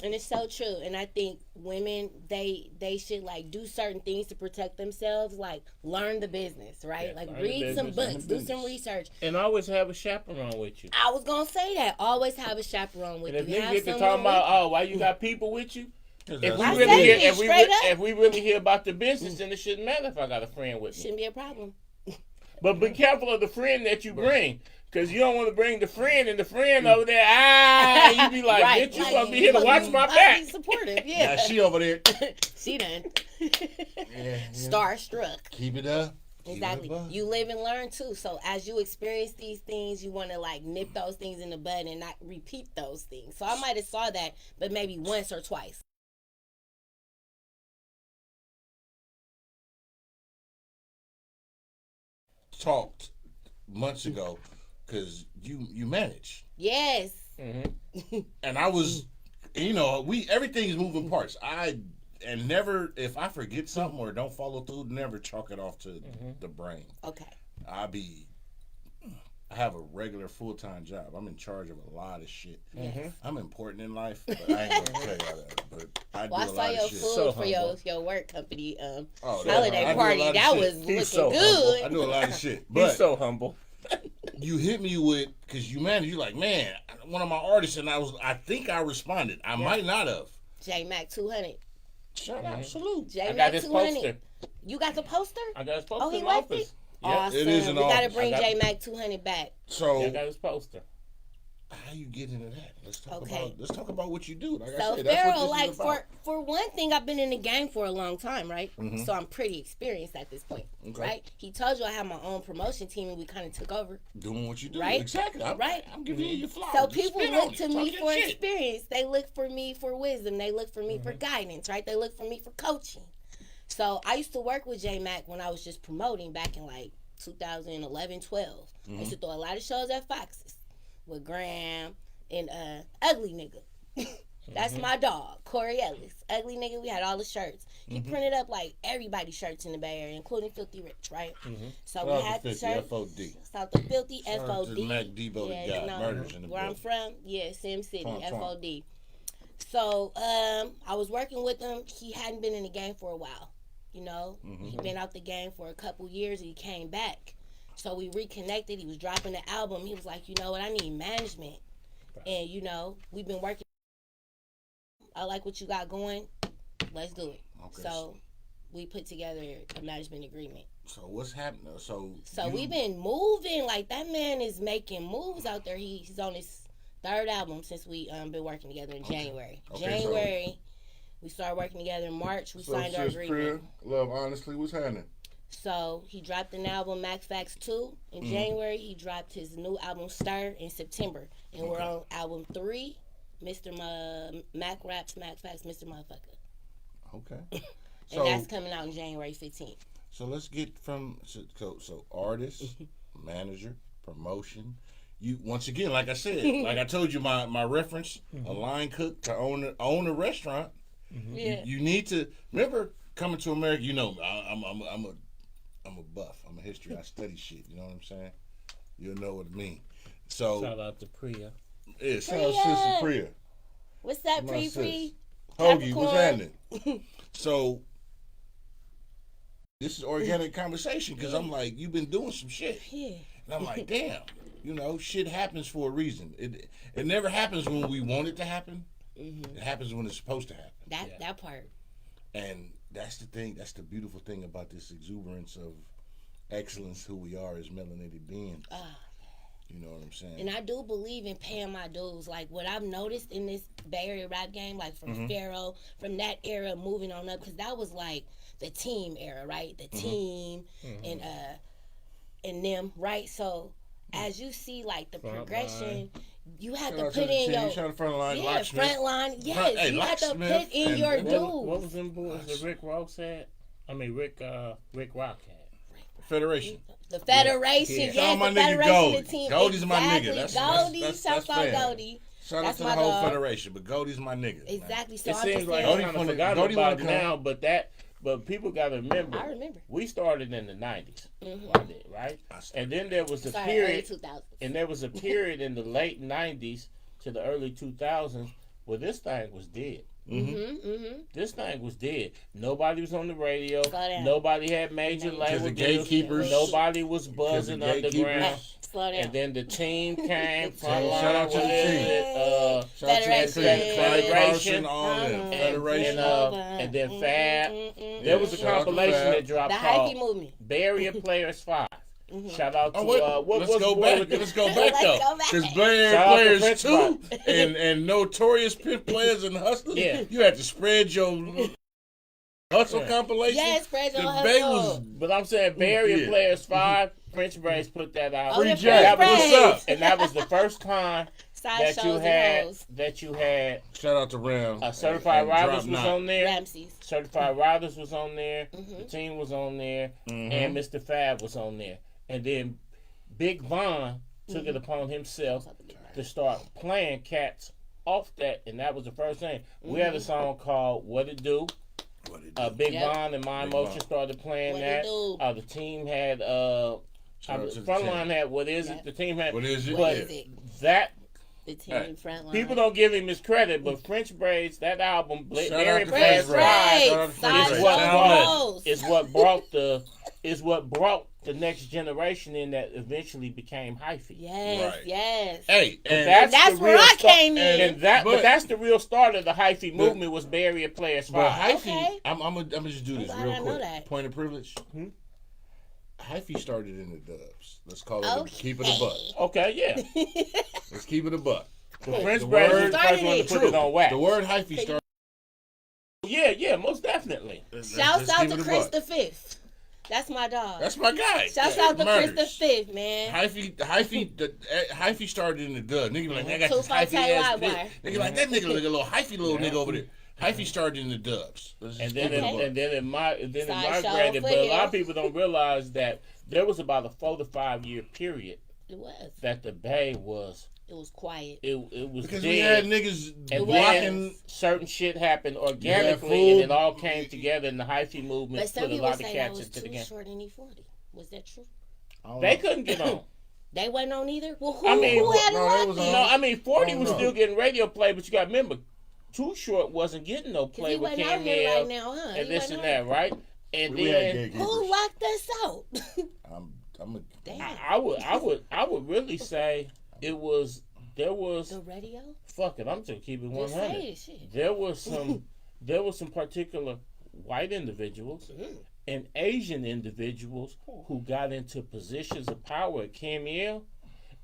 And it's so true. And I think women, they should like do certain things to protect themselves, like learn the business, right? Yeah, like read some books, do some research. And always have a chaperone with you. I was gonna say that. Always have a chaperone with and you. And if niggas get to talking about, why you got people with you? If we really hear about the business, then it shouldn't matter if I got a friend with me. Shouldn't be a problem. But be careful of the friend that you bring. Because you don't want to bring the friend and the friend over there, you be like, bitch, you supposed to be here to watch my back. Be supportive, yeah. Now she over there. She done. Starstruck. Keep it up. Exactly. You live and learn too. So as you experience these things, you want to like nip those things in the bud and not repeat those things. So I might have saw that, but maybe once or twice. Talked months ago. Because you manage. Yes. And I was, everything's moving parts. Never, if I forget something or don't follow through, never chalk it off to the brain. Okay. I have a regular full-time job. I'm in charge of a lot of shit. I'm important in life, but I ain't gonna tell you that. But I do a lot of shit. I saw your food for your work company holiday party. That was looking good. I do a lot of shit. But he's so humble. You hit me with, because you managed, you're like, man, one of my artists, and I think I responded. I might not have. J Mac 200. Shout out, salute. J Mac 200. You got the poster? I got his poster. Oh, he left it? Awesome. It is an we got to bring J Mac 200 back. So I got his poster. How you get into that? Let's talk about what you do. Like so I said, Pharaoh, that's what this is about. for one thing, I've been in the game for a long time, right? So I'm pretty experienced at this point, right? He told you I have my own promotion team, and we kind of took over. Doing what you do, right? Exactly. I'm giving you your flowers. So people look to me for experience. They look for me for wisdom. They look for me for guidance, right? They look for me for coaching. So I used to work with J Mac when I was just promoting back in like 2011, 12. I used to throw a lot of shows at Fox's with Graham and Ugly Nigga. That's my dog, Corey Ellis. Ugly Nigga, we had all the shirts. He printed up like everybody's shirts in the Bay Area, including Filthy Rich, right? So we had the shirts. FOD. South of Filthy, FOD. Mac Debo that got murders in the where I'm from, Sim City, FOD. So I was working with him. He hadn't been in the game for a while. He'd been out the game for a couple years and he came back. So we reconnected. He was dropping the album. He was like, you know what, I need management. And, we've been working. I like what you got going. Let's do it. Okay. So we put together a management agreement. So what's happening? So we've been moving. Like, that man is making moves out there. He's on his third album since we been working together in January. January. We started working together in March. We signed our agreement. Love, honestly, what's happening? So he dropped an album, Max Facts 2, in January. He dropped his new album, Stir, in September. And we're on album 3 Mr. Mac Raps, Mac Facts, Mr. Motherfucker. Okay. And So that's coming out on January 15th. so let's get from so artist, manager, promotion. You once again, like I said, like I told you, my reference, a line cook to own a restaurant. Yeah. You need to remember coming to America. You know, I'm a buff. I'm a history. I study shit. You know what I'm saying? You'll know what I mean. So Shout out to Priya. yeah, shout out Sister Priya. What's that, My Pre? Hoagie, what's Capricorn. happening? So this is organic conversation because I'm like, you've been doing some shit, Yeah. and I'm like, damn, you know, shit happens for a reason. It never happens when we want it to happen. It happens when it's supposed to happen. That part. And that's the thing. That's the beautiful thing about this exuberance of excellence. Who we are as melanated beings. You know what I'm saying? And I do believe in paying my dues. Like what I've noticed in this Bay Area rap game, like from Pharaoh, from that era moving on up, because that was like the team era, right? The team and them, right? So as you see like the progression, you have to put in your shout out front line, locksmith. front line. Yes, Hey, you have to locksmith put in your and- dues. What was them boys that Rick Ross had? I mean Rick Rock had. Federation. The Federation, Yeah. yes, Shout out my the nigga Federation, Goldie. the team. Goldie's my nigga. Exactly. That's Goldie, that's shouts out fair. Goldie. Shout out That's to the my whole dog. Federation, but Goldie's my nigga. Man. Exactly. So It I'm seems just like saying, I kind of funny. forgot Goldie about wanna it come. now, but people got to remember. I remember. We started in the 90s, right? And then there was a Sorry, early period, 2000s. and there was a period in the late 90s to the early 2000s where this thing was dead. This thing was dead. Nobody was on the radio. Slow down. Nobody had major label the deals. gatekeepers. Nobody was buzzing the gatekeepers. underground. Slow down. And then the team came. Shout Frontline out to the was team. it, Shout out to the Federation. team. Clyde Federation. Carson, all them. Uh-huh. Federation. and then Fab. There was a shout out to compilation Fab. that dropped The hyphy called movement. Bay Area Players 5. Shout out to Oh, wait, what let's was go the back. with the- Let's go back Let's though, go back. because Blair Shout out to Players Prince 2 and Notorious Pimp Players and Hustlers. Yeah. You had to spread your hustle Yeah. compilation. Yes, spread your The Bay hustle. was But I'm saying Bay Area Yeah. Players 5. French Braids put that out. Oh, Free the Jack. French What's Braids. up? And that was the first time Side that shows you and had hoes. shout out to Ram. Certified and Riders Drop was Knot. on there. Ramses. Certified Riders was on there. The team was on there. Mm-hmm. And Mr. Fab was on there. And then Big Von took it upon himself to start playing cats off that. And that was the first thing. We had a song called What It Do. What it do? Big Yep. Von and My Big Emotion Von. started playing What that. It Do. The team had Shout out to the Frontline team. had What Is Yep. It? The team had What is it? What Yeah. is it? that. The team Hey, front line. People don't give him his credit, but French Braids, that album, Shout Very out to Fast French Ride, Braids. Shout out to French Side Braids. is what Sound brought hoes. is what brought the next generation in that eventually became hyphy. Yes, Right. yes. Hey, and That's the where real I start- came in. And that, but But- that's the real start of the hyphy movement was Bay Area Players but 5. hyphy, Okay. I'm gonna just do this glad real I know quick. that. Point of privilege. Hmm? Hyphy started in the dubs. Let's call it. Okay. Keep it a buck. Okay, yeah. Let's keep it a buck. But French The Braids was word- the first one to put it on wax. The word hyphy started. Yeah, most definitely. Shouts Let's out keep to it a Chris buck. the Fifth. That's my dog. That's my guy. Shouts out to Chris the Murders. Fifth, man. Hyphy started in the dub. Nigga be like, I got this 2-5 hyphy ass Tay bitch. Nigga like, that nigga look a little hyphy little nigga over there. Hyphy started in the dubs. Let's And just then, keep it a buck. and then it Side show migrated, for but a lot him. of people don't realize that there was about a 4 to 5 year period It was. that the Bay was It was quiet. it was Because dead. we had niggas And blocking. then certain shit happened organically, food. and it all came together, and the hyphy movement But some put a people lot of say that cats was into the too game. short and E40. Was that true? I don't They know. couldn't get on. They wasn't on either? Well, who, I mean, who had no, it they was rocking? on. No, I mean 40 was know. still getting radio play, but you got to remember, Too Short wasn't getting no Because play he with wasn't out here Camille right now, huh? and He this wasn't and out that, right? And We had then gatekeepers. Who locked us out? I'm a Damn. I would really say there was The radio? fuck it, I'm just gonna keep it Just 100. say it, shit. There was some particular white individuals and Asian individuals who got into positions of power at Camille,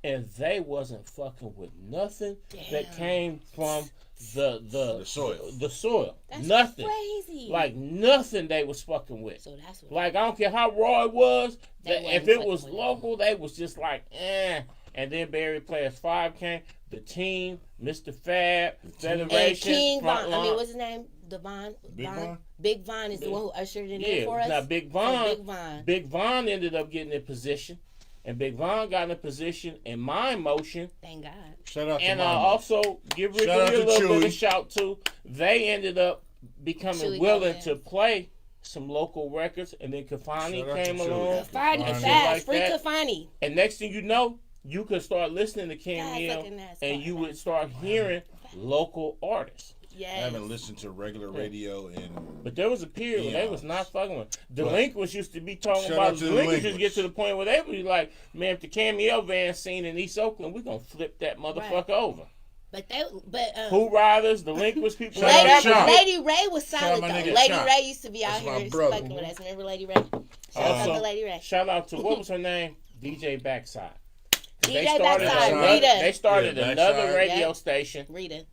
and they wasn't fucking with nothing that Damn. came from the soil. The soil. That's Nothing. crazy. Like nothing they was fucking with. So that's what. Like I don't care how raw it was. They If wasn't it fucking was with it. local, they was just like, eh. And then Barry Players 5 came. the team, Mr. Fab, Federation, And King Von. Frontline. I mean, what's his name? Devon. Big Von? Big Von is the one who ushered it in for us. Now Big Von, Big Von. Big Von ended up getting in position, and Big Von got in a position in my motion. Thank God. Shout out to And I Mama. also give Ricky Shout out a to little bit Chewy. of shout to. They ended up becoming Chewy willing Gomez. to play some local records, and then Kafani Shout out to came Chewy. along. Kafani, Kafani. fast, Like free that. Kafani. And next thing you know, you could start listening to Camille, fucking ass and you fire. would start hearing local artists. I Yes. haven't listened to regular radio in. But there was a period where they Yeah. was not fucking with. But- Delinquents used to be talking Shout about out to delinquents used to get delinquents. to the point where they would be like, man, if the Camille van scene in East Oakland, we're gonna flip that motherfucker over. But Who riders, delinquents, people Shout like out that. to Sean. Lady Ray was Shout out solid my though. nigga Lady Sean. Ray used to be out That's my here brother. fucking with us. Remember Lady Ray? Shout out to Also, Lady Ray. shout out to what was her name? DJ Backside. DJ started Backside, another- Rita. They started Yeah, another Backside. radio Yeah. station. Rita.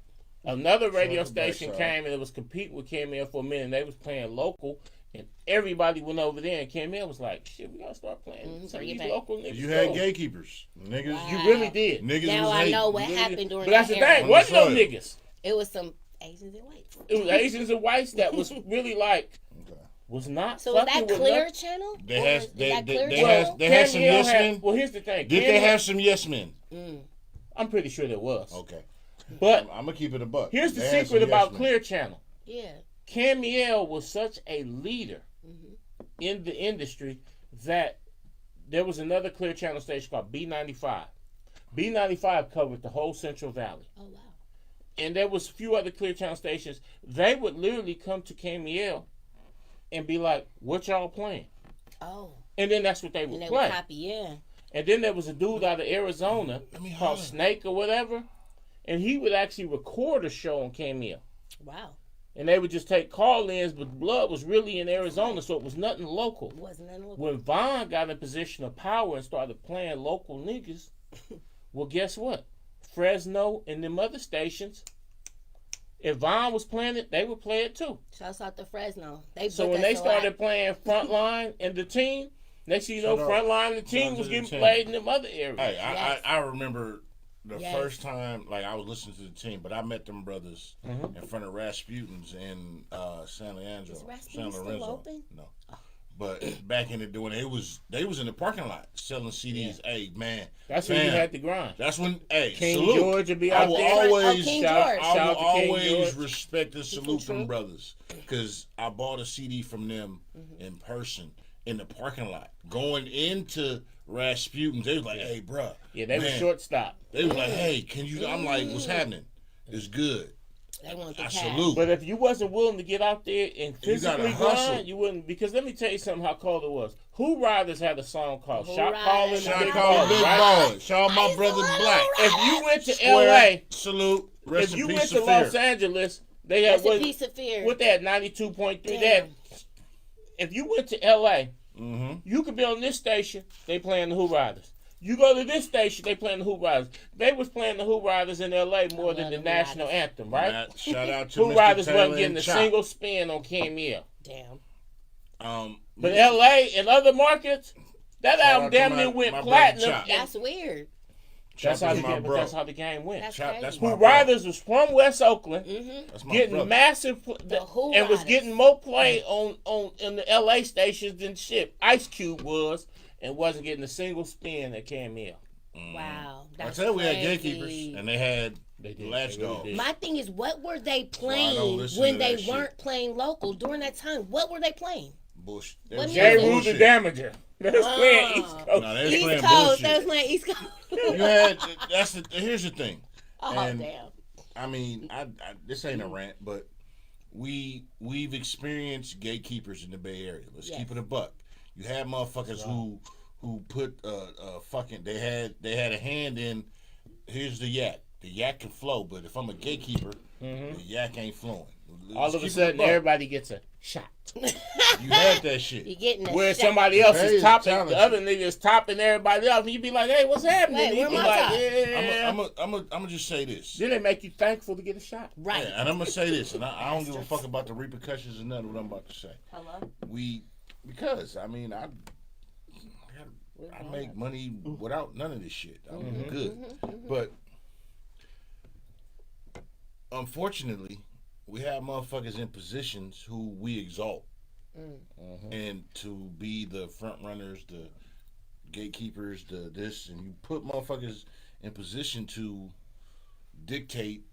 Another radio Shout out to station Backside. came and it was competing with Camille for a minute. And they was playing local, and everybody went over there. And Camille was like, "Shit, we gotta start playing some of bring it these back. local niggas." You had too." gatekeepers. Niggas. Wow. You really did. Niggas Now was I hating. know what Niggas- happened during But that's the that era. thing. Wasn't no Understood. niggas. It was some Asians and whites. It was Asians and whites that was really like Okay. was not. So was fucking that with Clear nothing. Channel? They Or had- is they- that they- Clear they Channel? had- they had some Camille yes men? Well, here's the thing. Did they have some yes men? I'm pretty sure there was. Okay. But I'm gonna keep it a buck. here's the They had secret some about yes men. Clear Channel. Yeah. Camille was such a leader in the industry that there was another Clear Channel station called B95. B95 covered the whole Central Valley. Oh wow. And there was a few other Clear Channel stations. They would literally come to Camille and be like, "What y'all playing?" Oh. And then that's what they And would they play. would copy, yeah. And then there was a dude out of Arizona Let me called holler. Snake or whatever, and he would actually record a show on Camille. Wow. And they would just take call-ins, but Blood was really in Arizona, so it was nothing local. It wasn't that local. When Vaughn got in a position of power and started playing local niggas, well, guess what? Fresno and them other stations, if Vaughn was playing it, they would play it too. Shouts out to Fresno. They So book when they us a lot. started playing Frontline and the team, next thing you know, Shout out- Frontline and the shout team out was to the getting team. played in them other areas. Hey, Yes. I remember the Yes. first time, like I was listening to the team, but I met them brothers Mhm. in front of Rasputin's in San Leandro, Is San Rasputin still Lorenzo. open? No, but back in the day when they was in the parking lot selling CDs. Hey man, That's when you man, had to grind. that's when King salute. George would be I out will there. always King Shout- George. shout I out will to King always George. respect and salute true. them brothers because I bought a CD from them Mm-hmm. in person in the parking lot. Going into Rasputin's, they was like, "Hey, bruh." Yeah, they were man. shortstop. They was like, "Hey, can you?" I'm like, "What's happening?" It's good. They want the I cash. salute. But if you wasn't willing to get out there and You gotta physically hustle. grind, you wouldn't. Because let me tell you something how cold it was. Who Riders had a song called Who Shot Riders. Calling Shot Big call Ball, Big right? Baller. Shout out my I brother salute Black. Riders. If you went to Square, LA, salute. Rest if in you peace, went to Saphir. Los Angeles, they had That's a what, piece of fear. what they had 92.3. They Damn. had, if you went to LA, Mm-hmm. you could be on this station, they playing the Who Riders. You go to this station, they playing the Who Riders. They was playing the Who Riders in LA more than love the the Who national Riders. anthem, right? Shout out to Who Mr. Riders Taylor wasn't getting and a Chop. single spin on Camille. Damn. But LA and other markets, that Shout album out to damn my- near went my brother platinum. Chop. and That's weird. That's Chop how is the my game. bro. That's how the game went. That's Chop, crazy. that's my Who bro. Riders was from West Oakland, Mm-hmm. That's my getting brother. massive, Who and was Riders. getting more play on in the LA stations than shit. Ice Cube was, and wasn't getting a single spin at Camille. Wow. I That's tell you, we had crazy. gatekeepers, and they had They did. latch They really dogs. did. My thing is, what were they I don't playing listen when to they that shit. weren't playing local during that time? What were they playing? Bullshit. What was music? J. playing Rule the bullshit. Damager. They was playing East Coast. No, they was East playing Coast. bullshit. They was playing East Coast. You had here's the thing. Oh And- damn. I mean, I this ain't a rant, but we've experienced gatekeepers in the Bay Area. Let's Yes. keep it a buck. You had motherfuckers who put fucking they had a hand in. Here's the yak. The yak can flow, but if I'm a gatekeeper, the yak ain't flowing. Let's All of keep a it sudden, buck. everybody gets a shot. You had that shit. You're getting a Where shot. somebody else Hey, is it's topping, talented. the other nigga is topping everybody else, and you be like, "Hey, what's happening?" Wait, And where you be my like, top? "Yeah." I'm gonna just say this. Then they make you thankful to get a shot. Right. Yeah, and I'm gonna say this, and I don't give a fuck about the repercussions and none of what I'm about to say. Hello. Because I mean I make money without none of this shit. I'm good, but unfortunately, we have motherfuckers in positions who we exalt. And to be the front runners, the gatekeepers, the this, and you put motherfuckers in position to dictate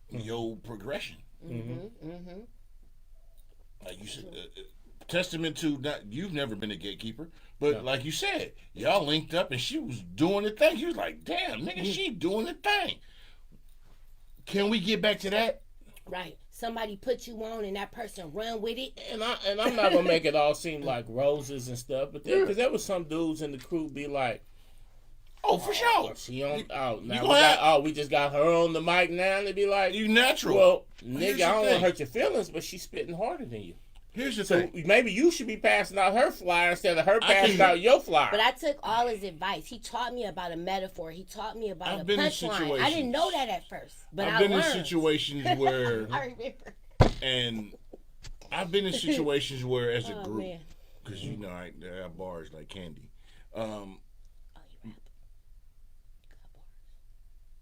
your progression. Like you said, testament to not you've never been a gatekeeper, but like you said, y'all linked up and she was doing the thing. You was like, damn, nigga, she doing the thing. Can we get back to that? Right. Somebody put you on and that person run with it. And I'm not gonna make it all seem like roses and stuff, but because there was some dudes in the crew be like, oh, for sure. She on out now. We just got her on the mic now, and they be like, you natural. Well, nigga, I don't want to hurt your feelings, but she's spitting harder than you. Here's the thing. Maybe you should be passing out her flyer instead of her passing out your flyer. But I took all his advice. He taught me about a metaphor. He taught me about a punchline. I didn't know that at first, but I've been in situations where I remember. And I've been in situations where, as a Oh, group, man. because you know I have bars like candy. Oh,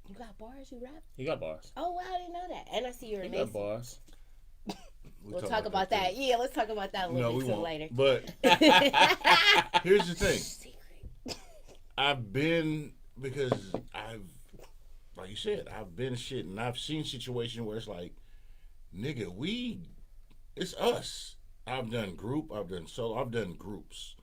you got bars? You rap? He got bars. Oh, wow, I didn't know that. And I see you're He amazing. got bars. We'll talk about that. Yeah, let's talk about that a little bit later. But here's the thing. Secret. I've been, because like you said, I've been shit, and I've seen situations where it's like, nigga, it's us. I've done group, I've done solo, I've done groups.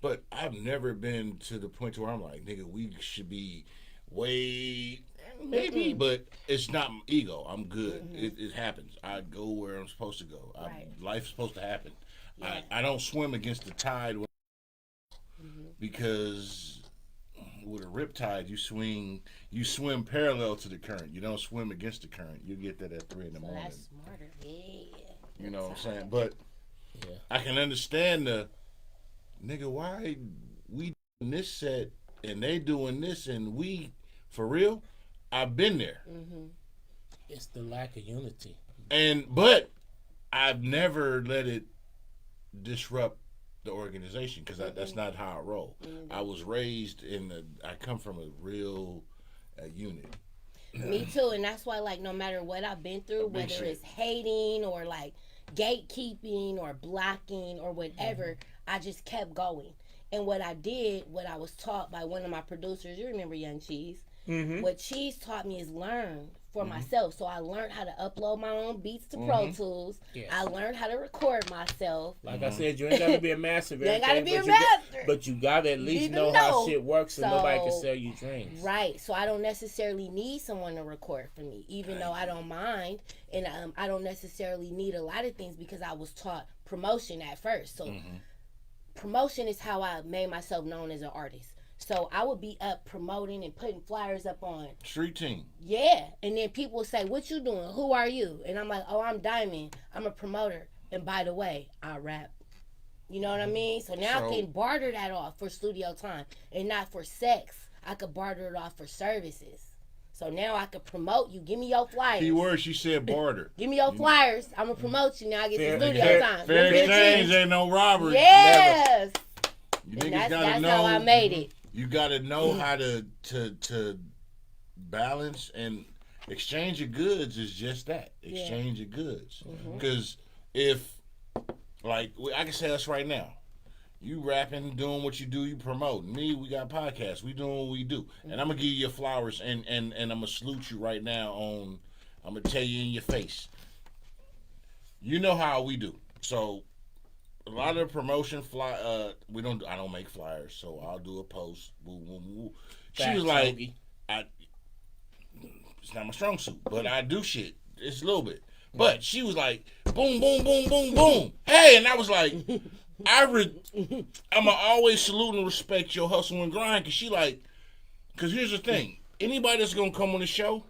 But I've never been to the point where I'm like, nigga, we should be way, maybe, but it's not ego. I'm good. It happens. I go where I'm supposed to go. Life's supposed to happen. Yeah. I don't swim against the tide because with a rip tide, you swim parallel to the current. You don't swim against the current. You get that at 3 in the morning. That's smarter. Yeah. You know what I'm saying? But I can understand the nigga, why we doing this set and they doing this and we, for real, I've been there. It's the lack of unity. But I've never let it disrupt the organization because that's not how I roll. I was raised I come from a real unit. Me too, and that's why, like, no matter what I've been through, whether it's hating or like gatekeeping or blocking or whatever, I just kept going. And what I was taught by one of my producers, you remember Young Cheese, what Cheese taught me is learn for myself. So I learned how to upload my own beats to Pro Tools. Yes. I learned how to record myself. Like I said, you ain't got to be a master. You ain't got to be a master. But you got to at least know how shit works so nobody can sell you dreams. Right. So I don't necessarily need someone to record for me, even though I don't mind. And I don't necessarily need a lot of things because I was taught promotion at first. So promotion is how I made myself known as an artist. So I would be up promoting and putting flyers up on Street Team. Yeah. And then people would say, what you doing? Who are you? And I'm like, oh, I'm Diamond. I'm a promoter. And by the way, I rap. You know what I mean? So now I can barter that off for studio time and not for sex. I could barter it off for services. So now I could promote you. Give me your flyers. Key word, she said barter. Give me your flyers. I'm going to promote you. Now I get the studio time. Fair exchange ain't no robbery. Yes. You niggas that's gotta know, how I made it. You got to know how to balance, and exchange of goods is just that. Exchange of goods. Because if, like, I can say us right now, you rapping, doing what you do, you promoting. Me, we got podcasts. We doing what we do. And I'm going to give you your flowers, and I'm going to salute you right now I'm going to tell you in your face. You know how we do. So, a lot of promotion I don't make flyers, so I'll do a post. Woo, woo, woo. She was like, it's not my strong suit, but I do shit. It's a little bit. But she was like, boom, boom, boom, boom, boom. Hey, and I was like, I'ma always salute and respect your hustle and grind, because here's the thing. Anybody that's gonna come on the show,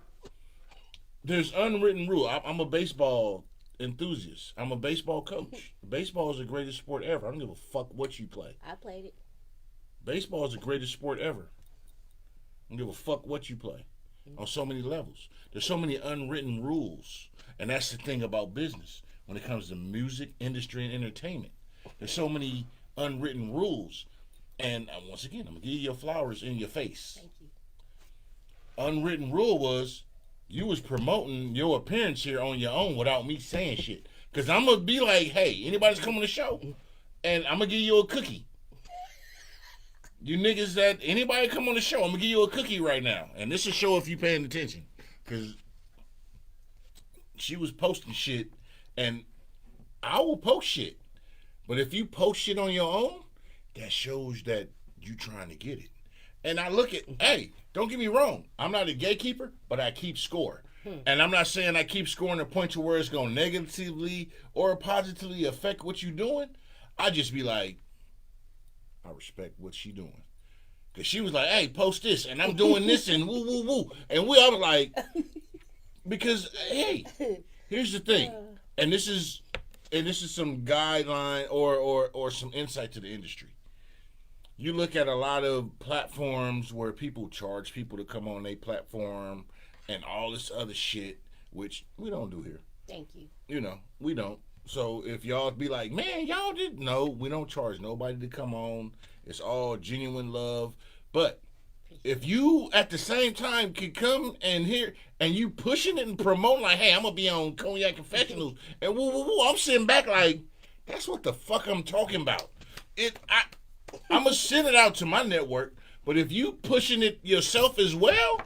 there's unwritten rule. I'm a baseball enthusiast. I'm a baseball coach. Baseball is the greatest sport ever. I don't give a fuck what you play. I played it. Baseball is the greatest sport ever. I don't give a fuck what you play. On so many levels. There's so many unwritten rules. And that's the thing about business when it comes to music, industry, and entertainment. There's so many unwritten rules. And once again, I'm going to give you your flowers in your face. Thank you. Unwritten rule was, you was promoting your appearance here on your own without me saying shit. Because I'm going to be like, hey, anybody's coming to the show, and I'm going to give you a cookie. You niggas that, anybody come on the show, I'm going to give you a cookie right now. And this will show if you paying attention. Because she was posting shit, and I will post shit. But if you post shit on your own, that shows that you trying to get it. And I look at, hey, don't get me wrong. I'm not a gatekeeper, but I keep score. And I'm not saying I keep scoring to a point to where it's going to negatively or positively affect what you're doing. I just be like, I respect what she doing. Because she was like, hey, post this, and I'm doing this, and woo, woo, woo. And we all like, because, hey, here's the thing. And this is some guideline or some insight to the industry. You look at a lot of platforms where people charge people to come on their platform and all this other shit, which we don't do here. Thank you. You know, we don't. So if y'all be like, man, y'all didn't know, we don't charge nobody to come on. It's all genuine love. But if you at the same time can come and here and you pushing it and promoting like, hey, I'm gonna be on Cognac Confessionals and woo woo woo, I'm sitting back like, that's what the fuck I'm talking about. I'm gonna send it out to my network, but if you pushing it yourself as well,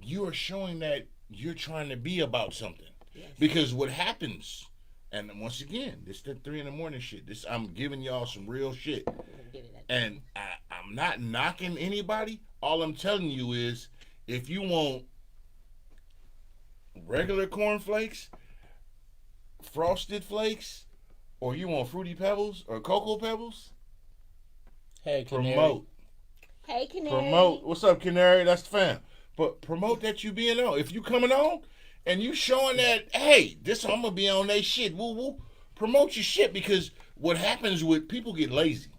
you are showing that you're trying to be about something. Yes. Because what happens, and once again, this the 3 a.m. shit. This I'm giving y'all some real shit, and I'm not knocking anybody. All I'm telling you is, if you want regular cornflakes, frosted flakes, or you want fruity pebbles or cocoa pebbles, hey, Canary. Promote. Hey, Canary. Promote. What's up, Canary? That's the fam. But promote that you being on. If you coming on and you showing that, hey, this I'm gonna be on that shit. Woo woo. Promote your shit, because what happens with people get lazy.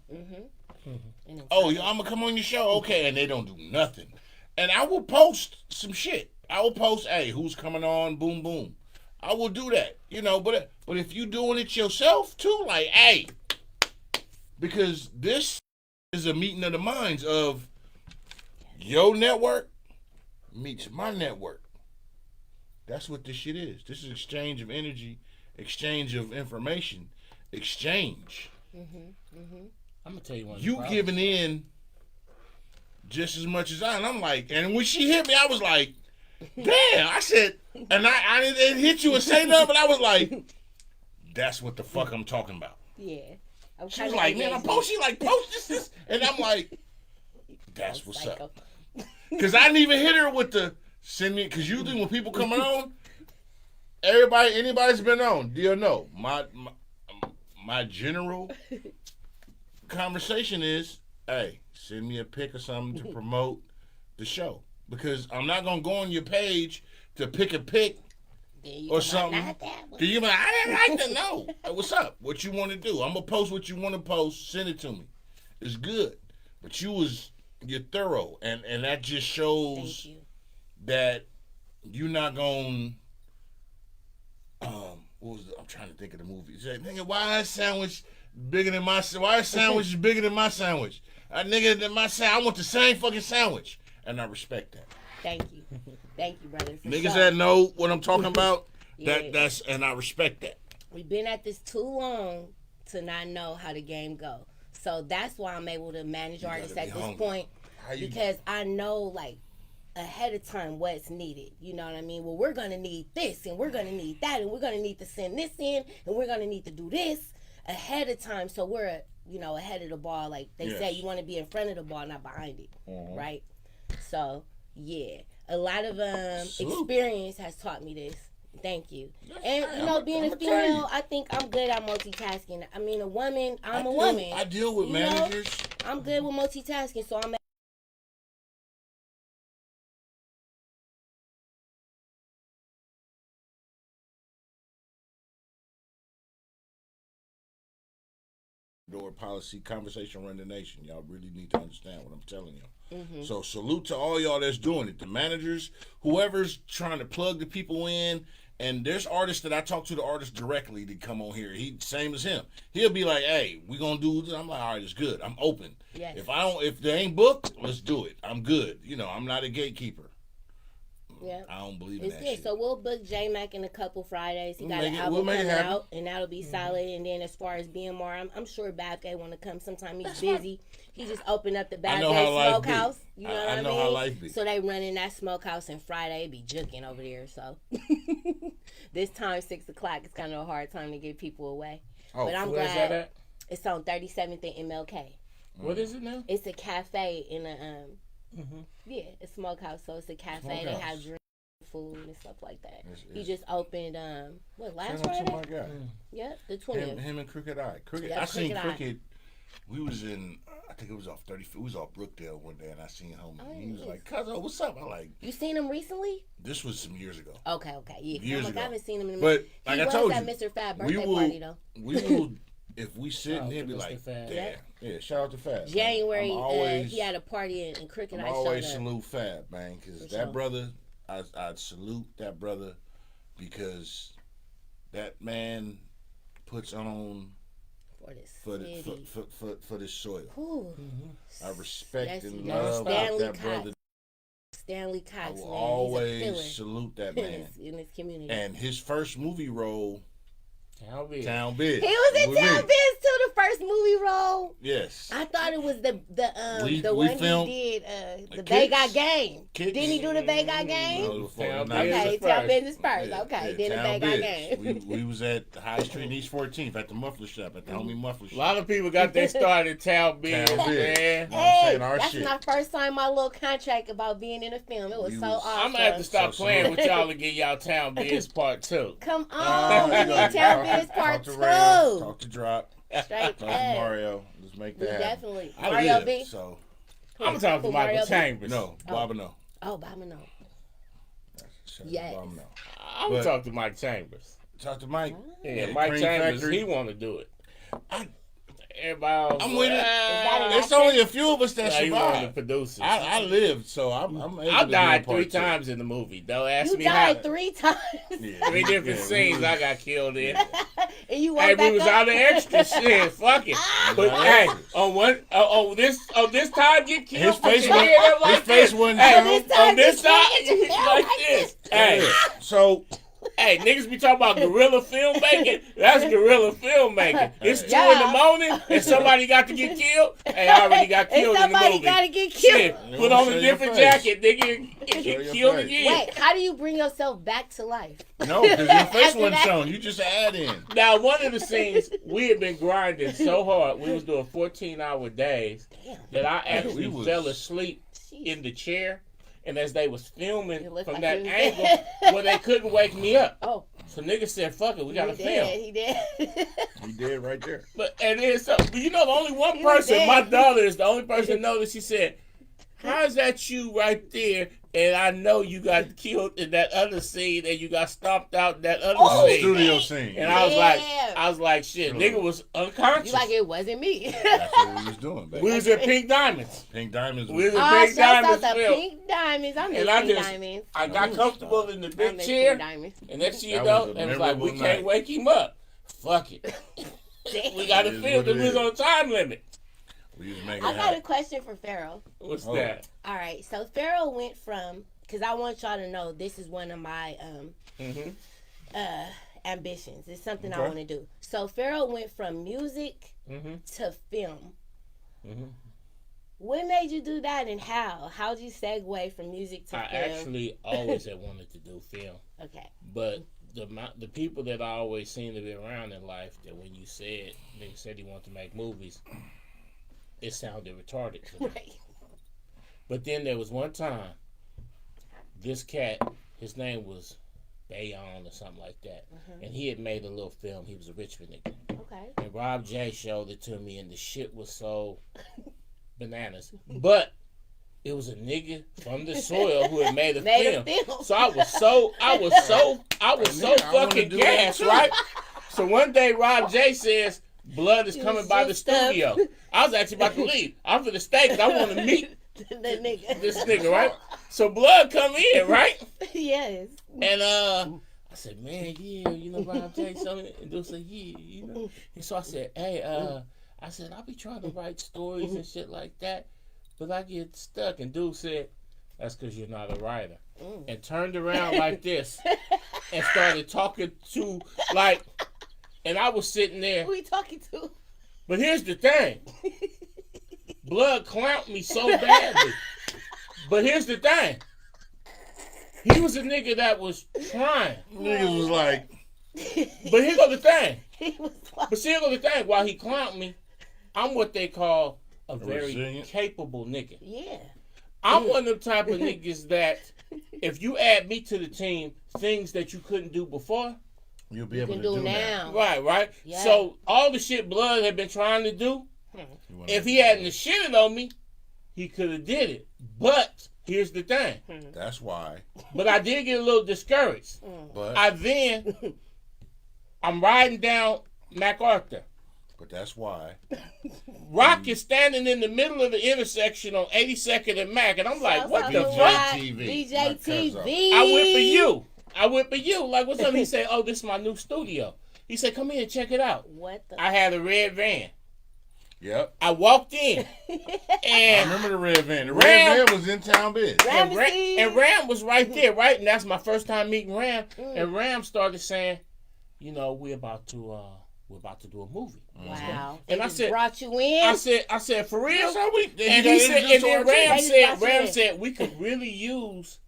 Oh, I'm gonna come on your show, okay, and they don't do nothing. And I will post some shit. I will post, hey, who's coming on? Boom boom. I will do that, you know. But if you doing it yourself too, like, hey, because this is a meeting of the minds of your network meets my network. That's what this shit is. This is exchange of energy, exchange of information, exchange. I'm gonna tell you one. You giving in just as much as I, and I'm like, and when she hit me, I was like, damn. I said, and I didn't hit you and say nothing, but I was like, that's what the fuck I'm talking about. Yeah. She was like, man, I'm posting, like, post this, and I'm like, that's what's up. Because I didn't even hit her with the send me, because usually when people coming on, anybody's been on, do you know? My general conversation is, hey, send me a pic or something to promote the show. Because I'm not going to go on your page to pick a pic or something. Do you like, I didn't like to know. Hey, what's up? What you want to do? I'm going to post what you want to post. Send it to me. It's good. But you're thorough. And that just shows that you're not going I'm trying to think of the movie. Nigga, why is sandwich bigger than my sandwich? Why is sandwich bigger than my sandwich? I want the same fucking sandwich. And I respect that. Thank you. Thank you, brother. Niggas that know what I'm talking about, and I respect that. We've been at this too long to not know how the game go. So that's why I'm able to manage artists at this point, because I know, like, ahead of time what's needed. You know what I mean? Well, we're going to need this, and we're going to need that, and we're going to need to send this in, and we're going to need to do this ahead of time, so we're, ahead of the ball. Like they say, you want to be in front of the ball, not behind it, right? So, yeah. A lot of experience has taught me this. Thank you. And, being a female, I think I'm good at multitasking. I mean, a woman, I'm a woman. I deal with managers. I'm good with multitasking, so I'm door policy conversation run the nation. Y'all really need to understand what I'm telling you. So salute to all y'all that's doing it. The managers, whoever's trying to plug the people in. And there's artists that I talk to the artist directly to come on here. He same as him. He'll be like, hey, we gonna do this. I'm like, all right, it's good. I'm open. Yes. If they ain't booked, let's do it. I'm good. I'm not a gatekeeper. Yeah. I don't believe in It's that good. shit. So we'll book J Mac in a couple Fridays. He We'll got make an it- album we'll make it coming happen. out, and that'll be solid. And then as far as BMR, I'm sure Bab Gay want to come sometime. He's That's busy. He just opened up the I Bab know Gay how life be. Smokehouse. You know I what I know mean? how life be. So they running that smokehouse, and Friday be juking over there. So this time 6 o'clock is kind of a hard time to get people away. Oh, but I'm Where's glad that at? it's on 37th and MLK. What is it now? It's a cafe in a Mm-hmm. yeah, a smokehouse. So it's a cafe. They Smokehouse. have drinks, food, and stuff like that. He It's- just opened last Shout out to Friday? my guy. Yep, the 20th. Him and Crooked Eye. Crooked. Yeah, I seen Crooked Eye. Crooked. We was in. I think it was off 30. We was off Brookdale one day, and I seen him. Oh, He was nice. like, "Cuzzo, what's up?" I'm like, You seen him recently? "This was some years ago." Okay, yeah. Years I ago. haven't seen him in a But minute. like He I was told at you, Mr. Fab we birthday will. party though. We will. If we sit Oh, in here, be Mr. like, Fab. "Damn, yeah." Shout out to Fab. man. January, I'm always, he had a party in Crooked I'm Eye showed always up. salute Fab, man, because For that sure. brother, I salute that brother because that man puts on For this for the, city. for this soil. Ooh. I respect Yes, and he does. love Stanley that Cox. brother. Stanley I Cox, will man. always He's a salute that pillar man. in his community. And his first movie role, Town Big. Town Big. He was in with Town me. Biz too, the first movie role. Yes. I thought it was the We one filmed he did the Kicks. Bay Got Game. Kicks. Didn't he do the Bay Got Game? No, before Town the night. Biz. Okay, is Town first. Business first. Yeah, Okay, yeah, then the Town Bay Got Biz. Game. We was at High Street and East 14th at the muffler shop, at the homie muffler A shop. lot of people got their start in Town Big, Town Big. man. You know what I'm Hey, saying? Our that's shit. my first time my little contract about being in a film. It was We so was- awesome. I'm gonna have to stop So playing salute. with y'all and get y'all Town Biz Part 2. Come Oh, on, you we know, need Town Biz talk Part to 2. Ram, talk to Drop, Straight talk to up. Mario. Let's make We that happen. definitely. I Mario live, B. So, I'm gonna talk to Who, Michael Mario B? Chambers. no, Baba no. Oh, Baba no. Shout out to Yes. Baba no. I'm gonna But- talk to Mike Chambers. Talk to Mike. Yeah, Yeah, Mike Cream Chambers, Factory. he want to do it. I- Everybody else, I'm with it. that an It's only a few of us that He one of the survived. producers. I lived, so I'm able I to died do a 3 part two. times in the movie. Don't ask You me died how. 3 times. Yeah. 3 different Yeah, scenes we- I got killed in. And you Hey, walked we back was up. out of extra shit. Fuck it. But Nah, hey, that's- on this time get killed. His face put your wasn't- head up like his face this. wasn't Hey, down. This time on this get killed, side, get your head like like this. this. Hey, So hey, niggas be talking about guerrilla filmmaking. That's guerrilla filmmaking. It's 2 in the morning and somebody got to get killed. Hey, I already got And killed in the somebody movie. gotta get Shit, killed. put on Show a your different face. jacket, nigga, and Show get your killed face. again. Wait, how do you bring yourself back to life? no, because your face After wasn't that- shown. You just add in. Now, one of the scenes, we had been grinding so hard. We was doing 14-hour days Damn. that I actually we was- fell asleep in the chair. And as they was filming You look from like that you was angle, dead. where they couldn't wake me up. Oh, So niggas said, fuck it, we gotta he film. did. He did. You did right there. But and then so, but you know, the only one He was person, dead. my daughter is the only person noticed. She said, "How is that you right there?" And I know you got killed in that other scene, and you got stomped out in that other Oh, scene. Studio scene. And I was like, shit, Sure. nigga was unconscious. You like it wasn't me. That's what we was doing, baby. We was at Pink Diamonds. Pink Diamonds. We was Was, at Oh, Pink shout out Diamonds the film. Pink Diamonds. I miss And I Pink just- Diamonds. I got comfortable in the I big miss chair, Pink Diamonds. and next thing you That know, was a it was like, we memorable can't night. wake him up. Fuck it. We got to It is film what because it we was is. on a time limit. we was making I it got a happen. question for Pharaoh. What's Oh. that? All right, so Pharaoh went from, because I want y'all to know this is one of my Mm-hmm. ambitions. It's something I Okay. want to do. So Pharaoh went from music Mm-hmm. to film. Mm-hmm. What made you do that, and how? How'd you segue from music to I film? actually always had wanted to do film, Okay. but the people that I always seem to be around in life, that when you said they said he wanted to make movies, it sounded retarded to me. Right. But then there was one time, this cat, his name was Bayon or something like that, and he had made a little film. He was a Richmond nigga, Okay. and Rob J showed it to me, and the shit was so bananas. But it was a nigga from the soil who had made a film. So I was so Nigga, I wanna fucking do that gassed, too. right? So one day Rob J says, blood is You coming by the just stuff. studio. I was actually about to leave. I'm for the steak. I want to meet The nigga. this nigga, right? So blood come in, right? Yes. And I said, man, yeah, you know, Rob J something. And dude said, yeah, you know. And so I said, hey, I said, I'll be trying to write stories and shit like that, but I get stuck. And dude said, That's because you're not a writer. And turned around like this and started talking to, like, and I was sitting there. Who you talking to? But here's the thing. Blood clamped me so badly. But here's the thing. He was a nigga that was trying. Niggas was like. But here go the thing. He was like, But see, here go the thing. While he clamped me, I'm what they call a very resilient? capable nigga. yeah. I'm one of them type of niggas that if you add me to the team, things that you couldn't do before, You'll be You able can to do do now. right? Yeah. So all the shit Blood had been trying to do, that. if he hadn't shitted on me, he could have did it. But here's the thing. That's why. But I did get a little discouraged. But I'm riding down MacArthur. that's why. Rock is standing in the middle of the intersection on 82nd and Mac, and I'm like, what the DJ fuck? TV. DJ My cousin. TV. I went for you. Like, what's up? He said, oh, this is my new studio. He said, come in and check it out. What the? I had a red van. Yep. I walked in, I and remember the red van. The Ram- red van was in town biz. Ram was right there, right? And that's my first time meeting Ram. And Ram started saying, you know, we're about to do a movie. Wow. And They I just said- brought you in. I said, for real? That's how we. And he said, and then Ram They just said, we could really use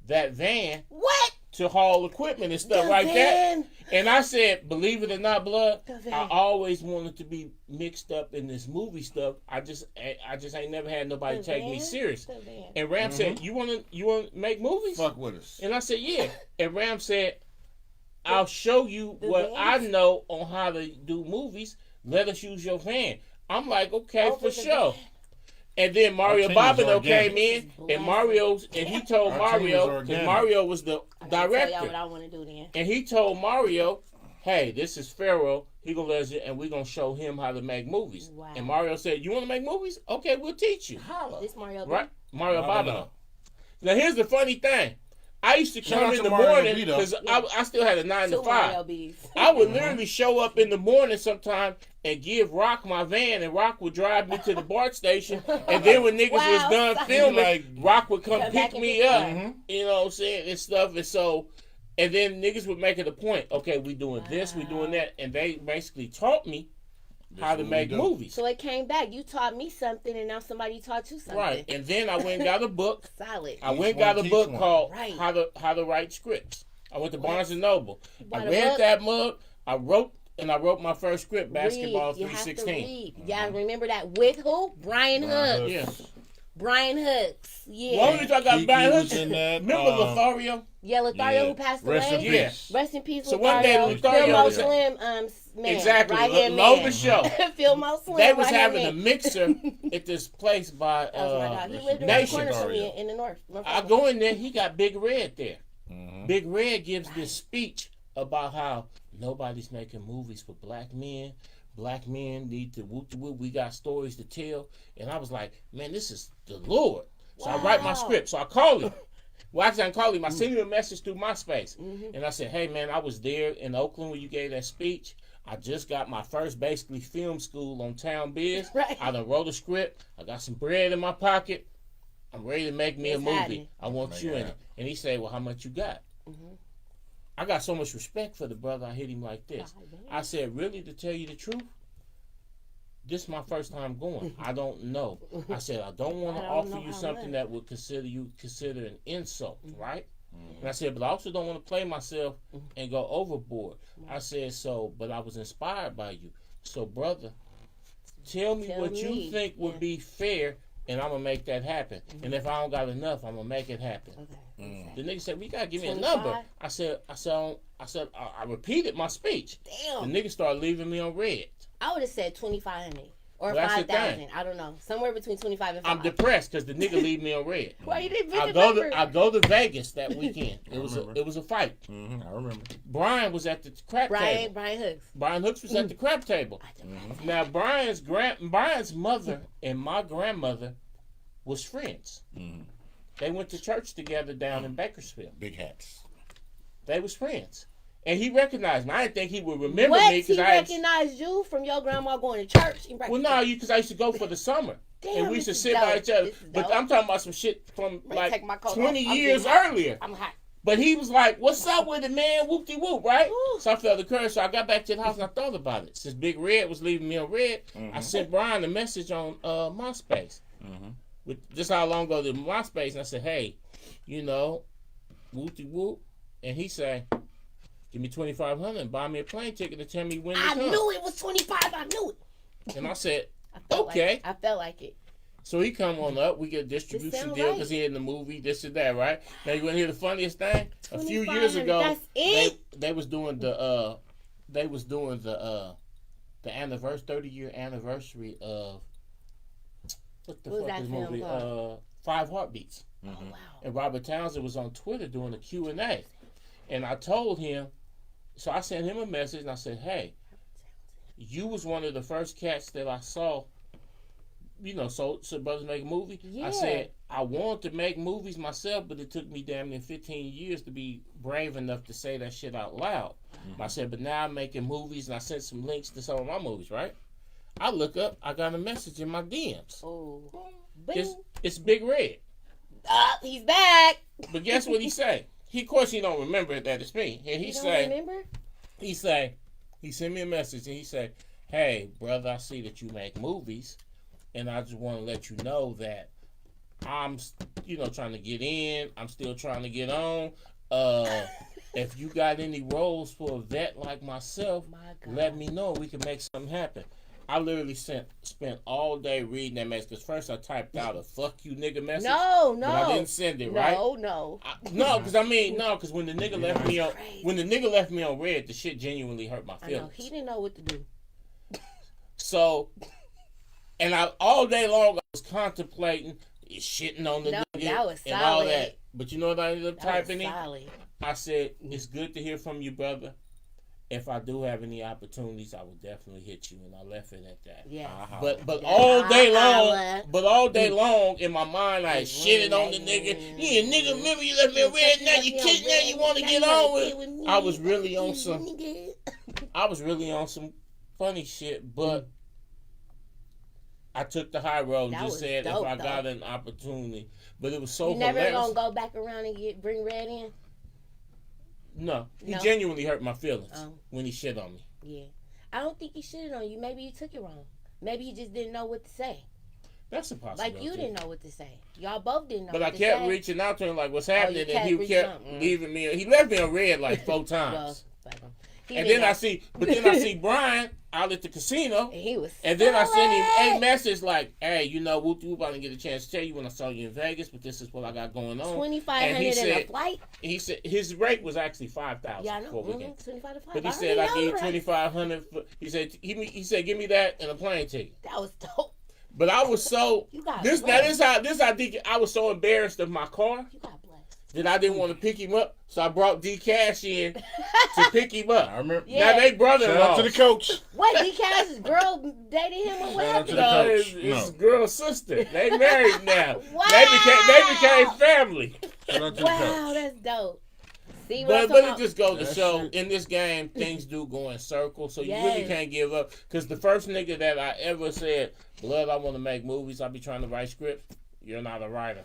that van What? to haul equipment and stuff The like that. van. And I said, believe it or not, Blood, The van. I always wanted to be mixed up in this movie stuff. I just ain't never had nobody The take me van? serious. The van. And Ram said, you wanna make movies? Fuck with us. And I said, yeah. And Ram said, I'll show you The what I vans? know on how to do movies. Let us use your van. I'm like, okay, Over for the sure. van. And then Mario Our team was Bobino organic. came in, and he told Our team was Mario, organic. because Mario was the I gotta tell y'all director, what I want to do then. and he told Mario, hey, this is Pharaoh. He gonna let us, and we gonna show him how to make movies. Wow. And Mario said, you want to make movies? Okay, we'll teach you. Holla. This Mario. Right? Mario Bobino. Bobino. Now here's the funny thing. I used to Shout come out in to the Mario morning Bobino. because I still had a 9 to Two 5. Mario B's. I would literally show up in the morning sometime and give Rock my van, and Rock would drive me to the BART station. And then when niggas was Wow. done filming, Like- Rock would come Come pick back and me pick up. you up. You know what I'm saying? And stuff. And so, and then niggas would make it a point. Okay, we doing this, we doing that. And they basically taught me how to what we make do. movies. So it came back. You taught me something, and now somebody taught you something. Right. And then I went and got a book. Solid. I Each went and one got a teach book one. called Right. How to Write Scripts. I went to Barnes and Noble. bought I a read book? that mug. I wrote my first script, Basketball Read. You have to 316. read. Yeah, remember that with who? Brian Hooks. Yeah. Brian Hooks. Yeah. Well, we talking about Kiki Brian was Hooks. in that, Remember Lothario? Yeah, Lothario Yeah. who passed Rest in away. Yeah. peace. Rest in peace, So Lothario. one day Lothario Philmo was- Slim, man. Exactly. Right hand Load man. the show. Philmo Slim. They was right hand having a man. mixer at this place by That was my dog. He lived around the Nation. corner from me Lothario. in the north. I go in there, he got Big Red there. Mhm. Big Red gives this speech about how nobody's making movies for black men. Black men need to whoop the whoop. We got stories to tell. And I was like, man, this is the Lord. So I write my Wow. script. So I call him. Well, actually, I called him. I sent him a message through MySpace. And I said, hey, man, I was there in Oakland when you gave that speech. I just got my first basically film school on Town Biz. Right. I done wrote a script. I got some bread in my pocket. I'm ready to make me a It's movie. happening. I want Make you it in it. happen. And he said, well, how much you got? I got so much respect for the brother. I hit him like this. I said, really, to tell you the truth, this is my first time going. I don't know. I said, I don't want to I don't offer know you how something much. that would consider an insult, right? And I said, but I also don't want to play myself and go overboard. I said, so, but I was inspired by you. So, brother, tell me what you me. think would be fair, and I'm going to make that happen. And if I don't got enough, I'm going to make it happen. Okay. The nigga said, "We gotta give me a 25? number." I repeated my speech. Damn. The nigga started leaving me on red. I would have said 2,500 or Well, that's the 5,000. thing. I don't know. Somewhere between 25 and 5. I'm depressed because the nigga leave me on red. Why you didn't pick I the go number? to Vegas that weekend. It was remember. a fight. I remember. Brian was at the crap table. Brian Hooks. Brian Hooks was at the crap table. Now Brian's mother and my grandmother was friends. They went to church together down in Bakersfield. Big hats. They was friends. And he recognized me. I didn't think he would remember What? me He because recognized you from your grandma going to church? Well, no, because I used to go for the summer. Damn, and we used to this is sit by dope. each other. This is But dope. I'm talking about some shit from Ready to take my like coat 20 off. I'm years getting hot. earlier. I'm hot. But he was like, what's up with it, man? Whoop-de-whoop, right? Ooh. So I felt the courage. So I got back to the house and I thought about it. Since Big Red was leaving me on red, I sent Brian a message on MySpace. With just how long ago did MySpace, and I said, hey, you know, whoop-de-whoop. And he said, give me $2,500 and buy me a plane ticket to tell me when to I come. knew it was 25. I knew it. And I said, I felt okay. Like I felt like it. So he come on up. We get a distribution deal because he in the movie, this and that, right? Now you want to hear the funniest thing? A few years ago, that's it? they was doing the anniversary 30-year anniversary of what the fuck is movie? 5 Heartbeats. Oh, wow. And Robert Townsend was on Twitter doing a Q&A. And I told him, so I sent him a message and I said, hey, you was one of the first cats that I saw, you know, so brothers make a movie. Yeah. I said, I wanted to make movies myself, but it took me damn near 15 years to be brave enough to say that shit out loud. I said, but now I'm making movies, and I sent some links to some of my movies, right? I look up, I got a message in my DMs. Oh. It's Big Red. He's back. But guess what he say? Of course, he don't remember that it's me. And he say, remember? he sent me a message, and he said, hey, brother, I see that you make movies, and I just want to let you know that I'm, you know, trying to get in. I'm still trying to get on. If you got any roles for a vet like myself, let me know. We can make something happen. I literally spent all day reading that message. Because first I typed out a "fuck you nigga" message. No. But I didn't send it, right? No. Because when the nigga left me on red, the shit genuinely hurt my feelings. I know. He didn't know what to do. So, and all day long I was contemplating shitting on the nigga that was and all solid. that. But you know what I ended up typing in? Solid. I said, it's good to hear from you, brother. If I do have any opportunities, I will definitely hit you. And I left it at that. Yeah. But all day long, in my mind, I shitted on the nigga. Yeah, nigga, remember you left me a red, now you kiss, now you want to get on with. I was really on some funny shit, but I took the high road and just said if I got an opportunity. But it was so hilarious. You never gonna go back around and bring Red in? No. He genuinely hurt my feelings when he shit on me. Yeah. I don't think he shitted on you. Maybe you took it wrong. Maybe he just didn't know what to say. That's a possibility. Like you didn't know what to say. Y'all both didn't know but what to say. But I kept reaching out to him like, what's happening? And he kept leaving me. He left me on red like 4 times. Then I see Brian out at the casino. And he was then I sent him a message like, hey, you know, whoop de whoop, I didn't get a chance to tell you when I saw you in Vegas, but this is what I got going on. $2,500 in a flight? He said his rate was actually $5,000. Yeah, I know. $25 to flight. But he said I gave $2,500. He said give me that and a plane ticket. That was dope. But I was so this how deep I was so embarrassed of my car. You got blessed. That I didn't want to pick him up, so I brought D Cash in to pick him up. I remember. Yeah. Now they brother-in-law. Shout out to the coach. Wait, D Cash's girl dated him or what happened? No, his girl's sister. They married now. Wow. They became family. Shout out to the Wow, coach. that's dope. See, But it just goes to show in this game things do go in circles, so you really can't give up. Because the first nigga that I ever said, "Blood, I want to make movies. I be trying to write scripts." You're not a writer.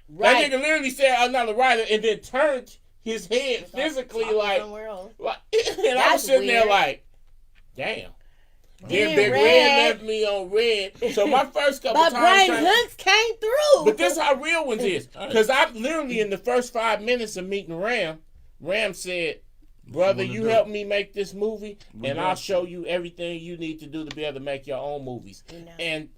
Right. That nigga literally said, "I'm not a writer," and then turned his head physically like and I was sitting there like, damn. Then Big Red left me on red. So my first couple times. But Brian Hooks came through. But this how real ones is. Because I literally in the first 5 minutes of meeting Ram said, brother, you help me make this movie, and I'll show you everything you need to do to be able to make your own movies. And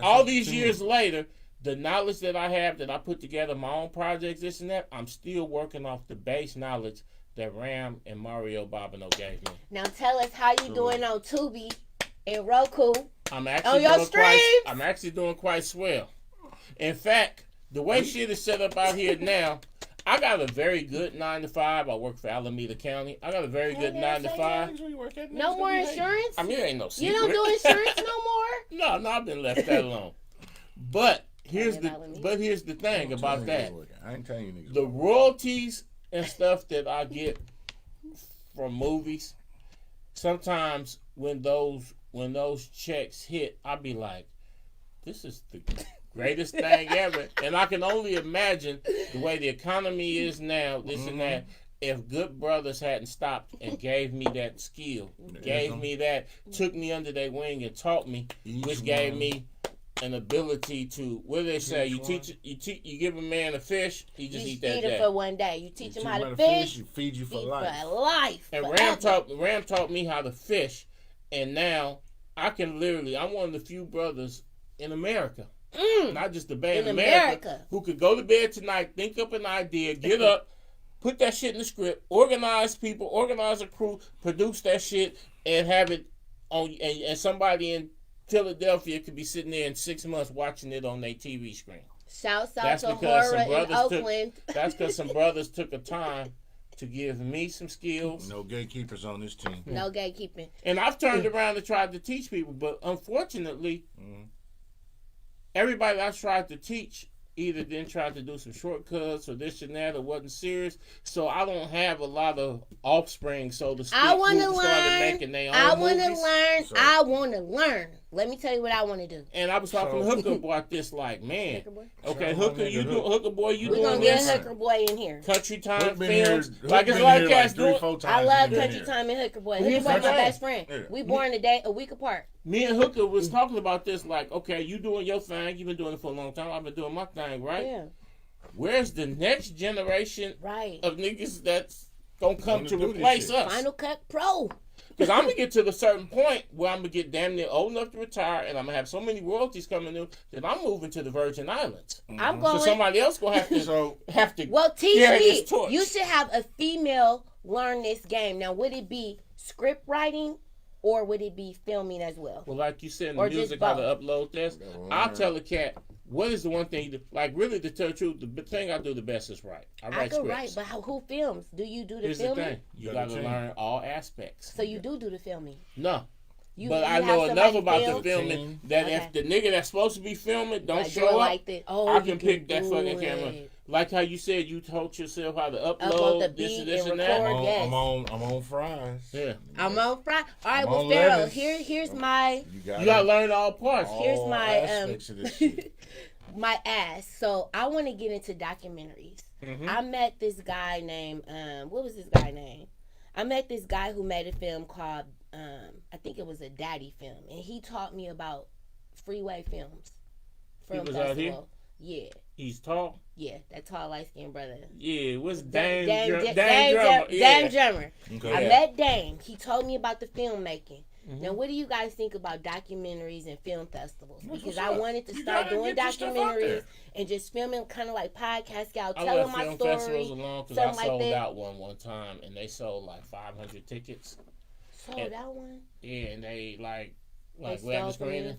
all these years later, the knowledge that I have, that I put together my own projects, this and that, I'm still working off the base knowledge that Ram and Mario Bobineau gave me. Now tell us how you doing on Tubi and Roku. I'm actually doing quite swell. In fact, the way shit is set up out here now, I got a very good 9 to 5. I work for Alameda County. I got a very good 9 to 5. No more insurance? I mean, it ain't no secret. You don't do insurance no more? No, I've been left that alone. But here's the thing about that. I ain't telling you niggas. The royalties and stuff that I get from movies. Sometimes when those checks hit, I'll be like, this is the greatest thing ever. And I can only imagine the way the economy is now, this and that, if good brothers hadn't stopped and gave me that skill, gave me that, took me under their wing and taught me, which gave me an ability to, what do they say? You give a man a fish, he just eat that day. Feed him for one day. You teach him how to fish, you feed you for life. For life. And Ram taught me how to fish, and now I can literally, I'm one of the few brothers in America, not just the band in America, who could go to bed tonight, think up an idea, get up, put that shit in the script, organize people, organize a crew, produce that shit, and have it on, and somebody in Philadelphia could be sitting there in 6 months watching it on their TV screen. Shouts out to Horror in Oakland. That's because some brothers took a time to give me some skills. No gatekeepers on this team. No gatekeeping. And I've turned around and tried to teach people, but unfortunately, everybody I tried to teach either then tried to do some shortcuts or this and that or wasn't serious. So I don't have a lot of offspring, so to speak. I want to learn. I want to learn. So, I want to learn. Let me tell you what I want to do. And I was talking to Hooker about this, like, man. Hooker boy? Okay, Hooker, you do Hooker boy, you We're doing gonna this? get Hooker boy in here. Country Time been Films. here- Like Hook it's been like here cats like 3-4 doing. times. I love He's been Country here. Time and Hooker boy. Here's Hooker boy the my thing. best friend. Yeah. We born a week apart. Me and Hooker was talking about this, like, okay, you doing your thing. You've been doing it for a long time. I've been doing my thing, right? Yeah. Where's the next generation Right. of niggas that's gonna come Wanna to do this replace shit. us? Final Cut Pro. Because I'm gonna get to the certain point where I'm gonna get damn near old enough to retire, and I'm gonna have so many royalties coming in that I'm moving to the Virgin Islands. I'm So going. somebody else gonna have to So Well, teach carry me. this torch. You should have a female learn this game. Now, would it be script writing or would it be filming as well? Well, like you said, in the Or just music, how to both. upload this. I'll tell a cat, what is the one thing you do? Like, really, to tell the truth, the thing I do the best is write. I I write could scripts. write, but who films? Do you do the Here's the filming? thing. You Gotta gotta change. learn all aspects. So you do the filming. No. You, But you I have know enough somebody about film? the filming that if the nigga that's supposed to be filming don't Like, show do it up, like that. Oh, I you can pick that do fucking camera. it. Like how you said you taught yourself how to Upload upload the this beat and this and and that. record. Yes. I'm on fries. Yeah. I'm on Friday. All right, I'm well, on Pharaoh, lettuce. here's my You You gotta learn all parts. Here's all my, aspects of this shit. my ass. So I want to get into documentaries. Mhm. I met this guy named what was this guy name? I met this guy who made a film called I think it was a daddy film, and he taught me about Freeway Films. He was out here? Yeah, He's tall. yeah, that tall light skinned brother. Yeah, what's Dame Dame Drummer? Dame Drummer. Okay. I Yeah. met Dame. He told me about the filmmaking. Mhm. Now, what do you guys think about documentaries and film festivals? That's Because what's I up. wanted to You start gotta doing get your stuff out documentaries there. and just filming kind of like podcasts out, I telling left my film story. festivals alone because I something like sold that. out one time and they sold like 500 tickets. So Yeah. that one. Yeah, and they like They web stole from screening.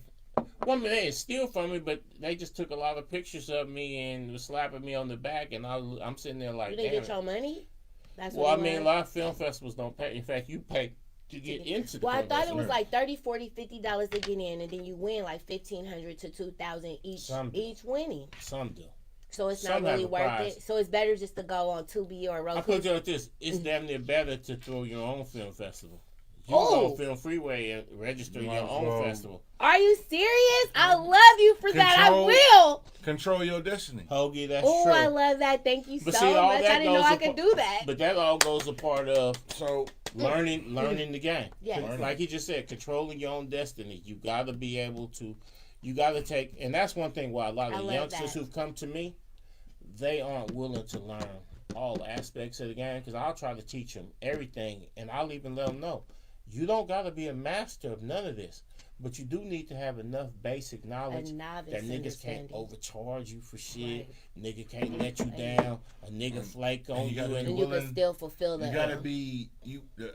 Well, I mean, they didn't steal from me, but they just took a lot of pictures of me and was slapping me on the back, and I'm sitting there like, Do they damn get it. your money? That's Well, I what they mean, a want? lot of film festivals don't pay. In fact, you pay to get into the Well, I film thought it festival. was like $30, $40, $50 to get in, and then you win like $1,500 to $2,000 Some do. each winning. Some do. So it's Some not have really a worth prize. it. So it's better just to go on Tubi or I Roku. put you like this. It's damn near better to throw your own film festival. You Oh. go on Film Freeway and register Might your as own well. festival. Are you serious? I love you for that. I Control- will. Control your destiny. Hoagie, that's Oh, true. I love that. Thank you But so see, all much. that I didn't know goes I could apart- do that. But that all goes a part of So learning the game. Yes. Like he just said, controlling your own destiny. You got to be able to, you got to take, and that's one thing why a lot I of love youngsters that. who've come to me, they aren't willing to learn all aspects of the game because I'll try to teach them everything, and I'll even let them know, you don't got to be a master of none of this, but you do need to have enough basic knowledge A novice that niggas can't understanding. overcharge you for shit. Right. Nigga can't let you down. A nigga flake on you you, gotta be And and you can willing- still fulfill you that. gotta be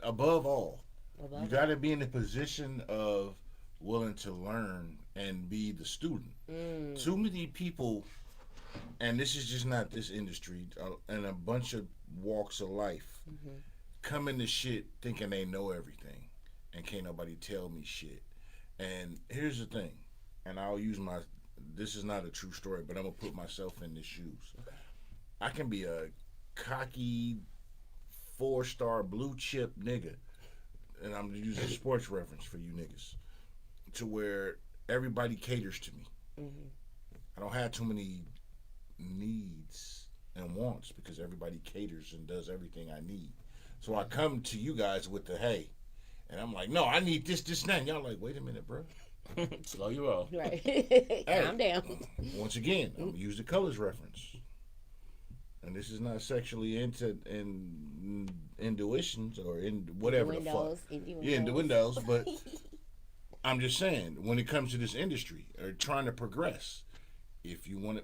above all. Above You gotta be in the position of willing to learn and be the student. Too many people, and this is just not this industry, and a bunch of walks of life, come into shit thinking they know everything, and can't nobody tell me shit. And here's the thing, and I'll use this is not a true story, but I'm gonna put myself in the shoes. I can be a cocky 4-star blue chip nigga, and I'm using a sports reference for you niggas, to where everybody caters to me. Mm-hmm. I don't have too many needs and wants because everybody caters and does everything I need. So I come to you guys with the hey, and I'm like, no, I need this, and that. And y'all like, wait a minute, bro. Slow you roll. Right. Calm down. Once again, I'm gonna use the colors reference. And this is not sexually intuitions or in whatever the fuck. Yeah, in the windows, but I'm just saying, when it comes to this industry or trying to progress, if you want to,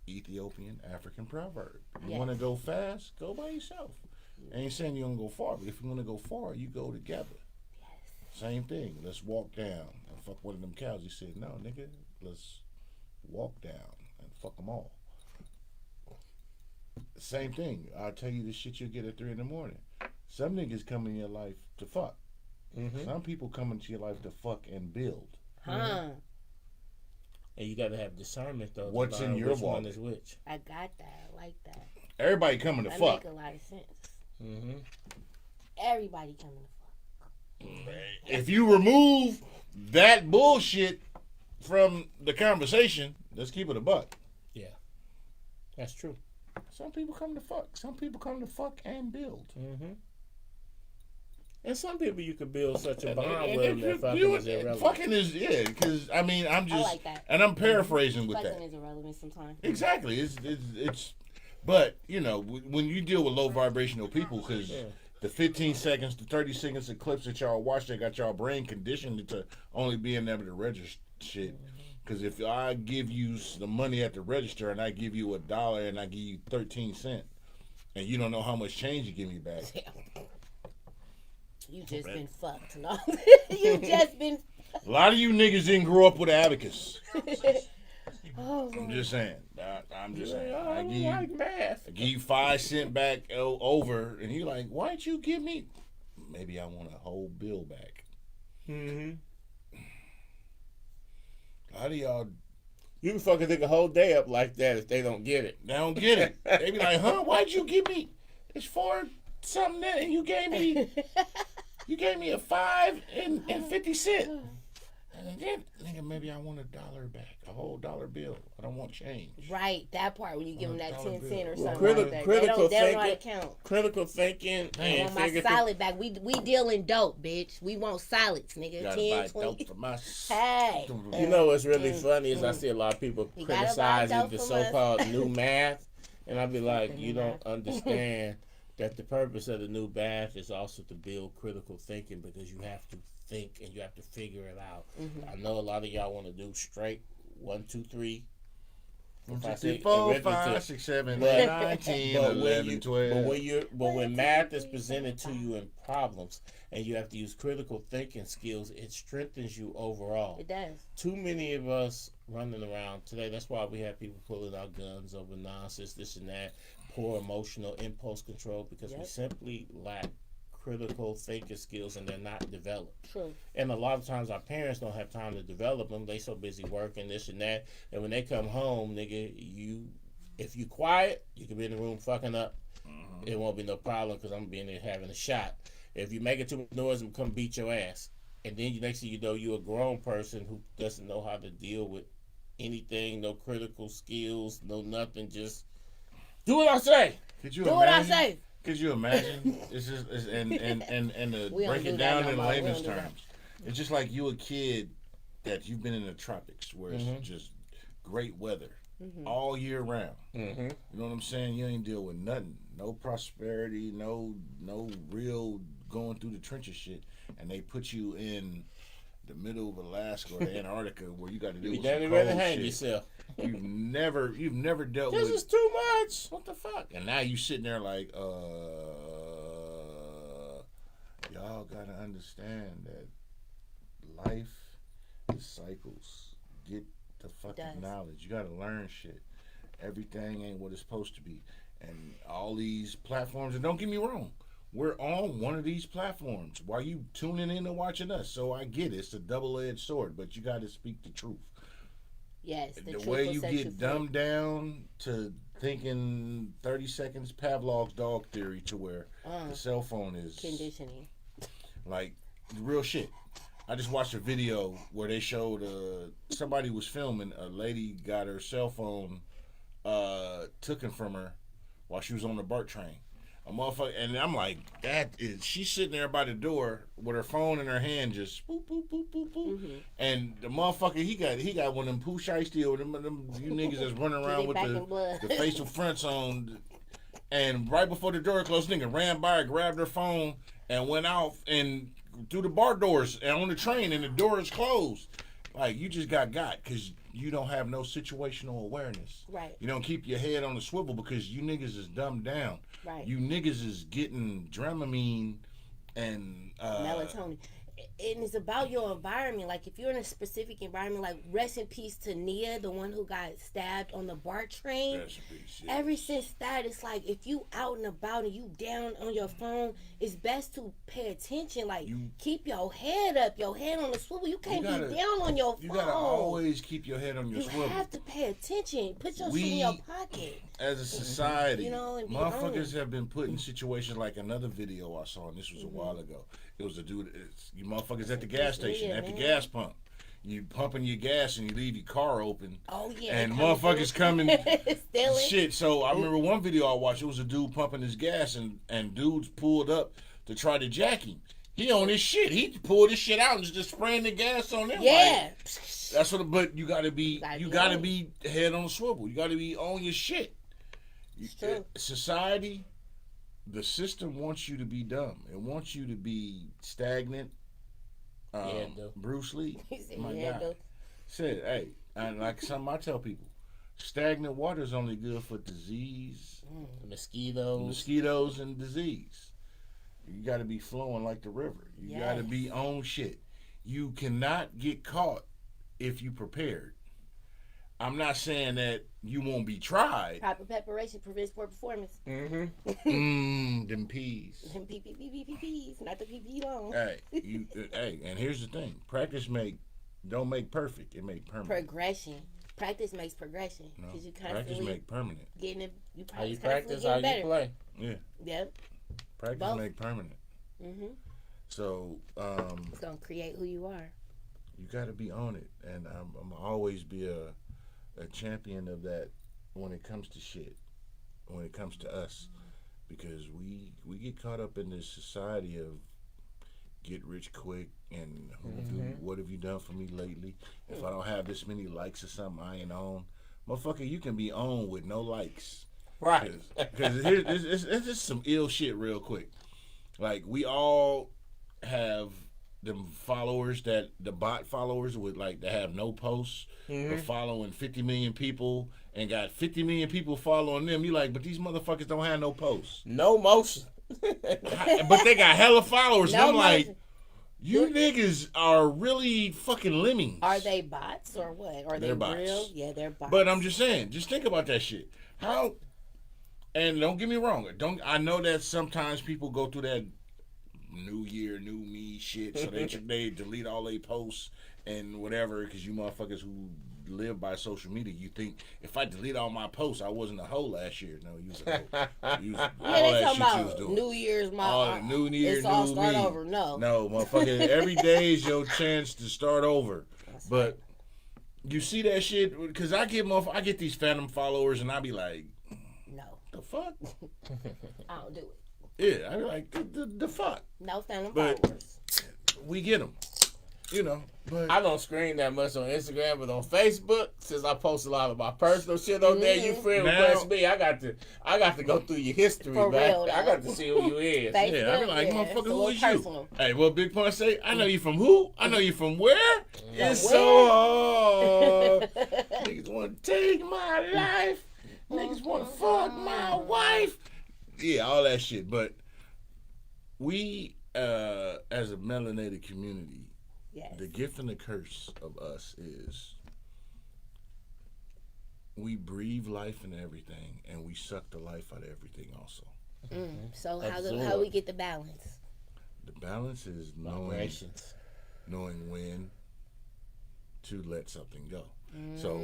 Ethiopian African proverb, you want to go fast, go by yourself. I ain't saying you're gonna go far, but if you want to go far, you go together. Yes. Same thing. Let's walk down and fuck one of them cows. He said, no, nigga, let's walk down and fuck them all. Same thing. I'll tell you the shit you'll get at 3 a.m. Some niggas come in your life to fuck. Mm-hmm. Some people come into your life to fuck and build. Mm-hmm. And you got to have discernment, though. What's in your wallet? One is which. I got that. I like that. Everybody coming to that fuck. That make a lot of sense. Mm-hmm. Everybody coming to fuck. If you remove that bullshit from the conversation, let's keep it a buck. Yeah. That's true. Some people come to fuck. Some people come to fuck and build. Mm-hmm. And some people you could build such a bond with them that fucking is irrelevant. Fucking is, yeah, because, I mean, I'm just, I like that. And I'm paraphrasing with that. Fucking is irrelevant sometimes. Exactly. It's but, you know, when you deal with low vibrational people, because the 15 seconds to 30 seconds of clips that y'all watch, they got y'all brain conditioned to only being able to register shit. Because if I give you the money at the register and I give you $1 and I give you 13 cents, and you don't know how much change you give me back. You just been fucked. No. You just been fucked. A lot of you niggas didn't grow up with an abacus. Oh, I'm just saying. I'm just saying. I don't like math. I give you 5 cents back over, and you're like, why'd you give me? Maybe I want a whole bill back. Mm-hmm. How do y'all? You can fucking take a whole day up like that if they don't get it. They don't get it. They be like, huh? Why'd you give me? It's for something that, and you gave me a 5 and 50 cents. And then, nigga, maybe I want $1 back, a whole dollar bill. I don't want change. Right, that part when you give them that 10 cent or something critical, like that. Critical they don't know how to count. Critical thinking. I want my solid back. We dealing dope, bitch. We want solids, nigga. 10, 20. For my hey. You know what's really funny is I see a lot of people criticizing the so-called new math, and I be like, you don't understand that the purpose of the new math is also to build critical thinking, because you have to think and you have to figure it out. Mm-hmm. I know a lot of y'all want to do straight 1, 2, 3, 4, 5, 6, 7, 8, 9, 10, 11, 12. But when math is presented to you in problems and you have to use critical thinking skills, it strengthens you overall. It does. Too many of us running around today. That's why we have people pulling out guns over nonsense, this and that, poor emotional impulse control, because we simply lack critical thinking skills and they're not developed. True. And a lot of times our parents don't have time to develop them. They so busy working this and that. And when they come home, nigga, if you quiet, you can be in the room fucking up. Mm-hmm. It won't be no problem because I'm being there having a shot. If you make it too much noise, I'm come beat your ass. And then next thing you know, you're a grown person who doesn't know how to deal with anything, no critical skills, no nothing, just do what I say. Do what I say. Could you imagine? It's just and to break it down in layman's terms. It's just like you a kid that you've been in the tropics where it's just great weather all year round. Mm-hmm. You know what I'm saying? You ain't deal with nothing, no prosperity, no real going through the trenches shit, and they put you in the middle of Alaska or Antarctica where you got to deal with some cold hang shit. Yourself. You've never dealt with. This is too much. What the fuck? And now you sitting there like, y'all gotta understand that life is cycles. Get the fucking knowledge. You gotta learn shit. Everything ain't what it's supposed to be. And all these platforms, and don't get me wrong, we're on one of these platforms. Why you tuning in and watching us? So I get it. It's a double-edged sword, but you gotta speak the truth. Yes, the way you get dumbed down to thinking 30 seconds Pavlov's dog theory to where the cell phone is conditioning. Like real shit. I just watched a video where they showed somebody was filming. A lady got her cell phone taken from her while she was on the BART train. A motherfucker, and I'm like, she's sitting there by the door with her phone in her hand, just boop boop boop boop boop. Mm-hmm. And the motherfucker, he got one of them poo shiesty or them you niggas that's running around with the facial fronts on. And right before the door closed, nigga ran by her, grabbed her phone, and went out and through the bar doors and on the train, and the door is closed. Like, you just got because you don't have no situational awareness. Right. You don't keep your head on the swivel because you niggas is dumbed down. Right. You niggas is getting Dramamine and melatonin. And it's about your environment. Like, if you're in a specific environment, like, rest in peace to Nia, the one who got stabbed on the BART train. Ever since that, it's like, if you out and about and you down on your phone, it's best to pay attention. Like, keep your head up, your head on the swivel. You can't be down on your phone. You gotta always keep your head on your swivel. You have to pay attention. Put your shit in your pocket. As a society, motherfuckers have been put in situations like another video I saw, and this was a while ago. It was a dude, you motherfuckers at the gas station, at the gas pump. You pumping your gas and you leave your car open. Oh, yeah. And motherfuckers coming. Shit. So I remember one video I watched, it was a dude pumping his gas and dudes pulled up to try to jack him. He on his shit. He pulled his shit out and just spraying the gas on them. Yeah. Like, that's what, but you gotta be head on the swivel. You gotta be on your shit. It's true. Society, the system wants you to be dumb. It wants you to be stagnant. Bruce Lee, my guy, said, hey, and like something I tell people, stagnant water is only good for disease, mosquitoes and disease. You got to be flowing like the river. You got to be on shit. You cannot get caught if you prepared. I'm not saying that you won't be tried. Proper preparation prevents poor performance. Them peas. Them peas, not the pee long. Hey, and here's the thing: practice don't make perfect. It make permanent. Progression. Practice makes progression. No, you practice make permanent. Getting it. How you practice, how you play. Yeah. Yep. Practice make permanent. So it's gonna create who you are. You got to be on it, and I'm always be a champion of that when it comes to shit, when it comes to us, because we get caught up in this society of get rich quick and what have you done for me lately? If I don't have this many likes or something, I ain't on. Motherfucker, you can be on with no likes. Right. Because it's just some ill shit real quick. Like, we all have them followers that the bot followers would like to have no posts, but following 50 million people and got 50 million people following them. You like, but these motherfuckers don't have no posts, no motion, but they got hella followers. No, and I'm like, you niggas are really fucking lemmings. Are they bots or what? Are they bots. Real? Yeah, they're bots. But I'm just saying, just think about that shit. How? And don't get me wrong. I know that sometimes people go through that new year, new me shit, so they delete all they posts and whatever, because you motherfuckers who live by social media, you think if I delete all my posts, I wasn't a hoe last year. No, you was a hoe. You was, all that shit you was doing. New Year's, New Year, it's all new start me. over. No, motherfucker, every day is your chance to start over. That's but right. You see that shit, because I get these phantom followers, and I be like, no, the fuck? I don't do it. Yeah, I be like, the fuck? No phantom followers. We get them, But I don't screen that much on Instagram, but on Facebook, since I post a lot of my personal shit on there, you friend request me. I got to go through your history, for man. real, I got to see who you is. Facebook, yeah, I be like, motherfucker, who is personal. You? Hey, what Big Pun say? I know you from who? I know you from where? It's where? so hard. Niggas want to take my life. Niggas want to fuck my wife. Yeah, all that shit. But we, as a melanated community, yes. The gift and the curse of us is we breathe life into everything, and we suck the life out of everything also. So how we get the balance? The balance is knowing when to let something go. So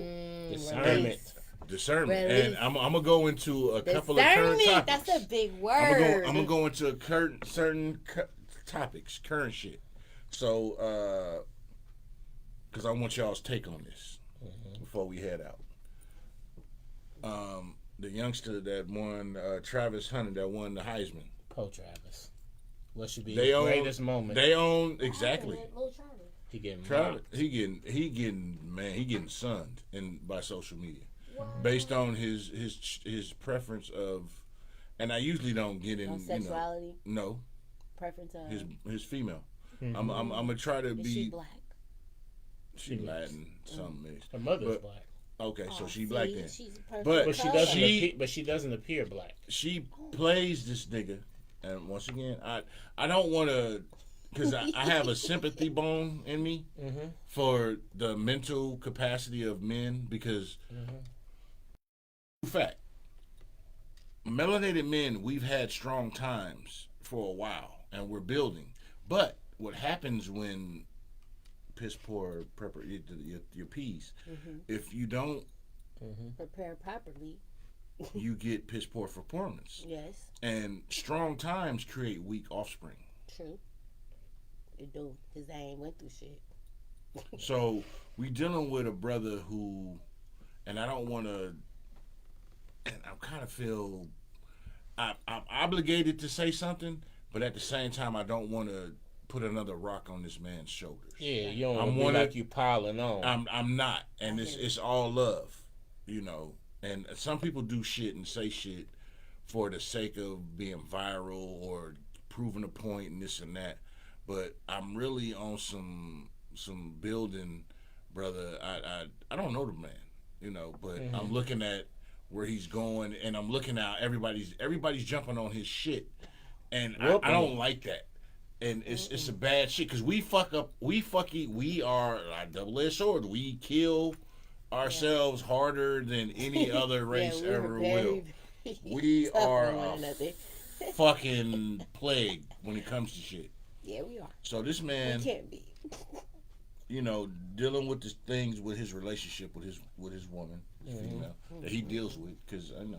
discernment. Discernment. Release. And I'm gonna go into a couple of current topics. That's a big word. I'm gonna go into certain topics, current shit. So, because I want y'all's take on this before we head out. The youngster that won, Travis Hunter, that won the Heisman. Poe Travis. What should be his greatest moment? They own exactly. He getting Travis. He getting sunned by social media, based on his preference of, and I usually don't get in sexuality. No. Preference of his female. I'm gonna try to be. Is she black? She Latin, something mixed. Her mother's black. Okay, so she black then. But she doesn't appear black. She plays this nigga, and once again, I don't want to, because I have a sympathy bone in me for the mental capacity of men, because fact, melanated men, we've had strong times for a while, and we're building. But what happens when piss poor prepare your peas? If you don't prepare properly, you get piss poor performance. Yes. And strong times create weak offspring. True. It do, because they ain't went through shit. So we dealing with a brother who, and I don't want to, and I kind of feel I'm obligated to say something, but at the same time I don't want to put another rock on this man's shoulders. Yeah, you don't want to like you piling on. I'm not, and it's all love, you know. And some people do shit and say shit for the sake of being viral or proving a point and this and that. But I'm really on some building, brother. I don't know the man, you know, but I'm looking at where he's going, and I'm looking at everybody's jumping on his shit, and I don't like that. And it's a bad shit, because we fuck up. We are a double-edged sword. We kill ourselves harder than any other race ever will. We are a fucking plague when it comes to shit. Yeah, we are. So this man, we can't be. You know, dealing with the things with his relationship with his woman, his female, that he deals with, because I know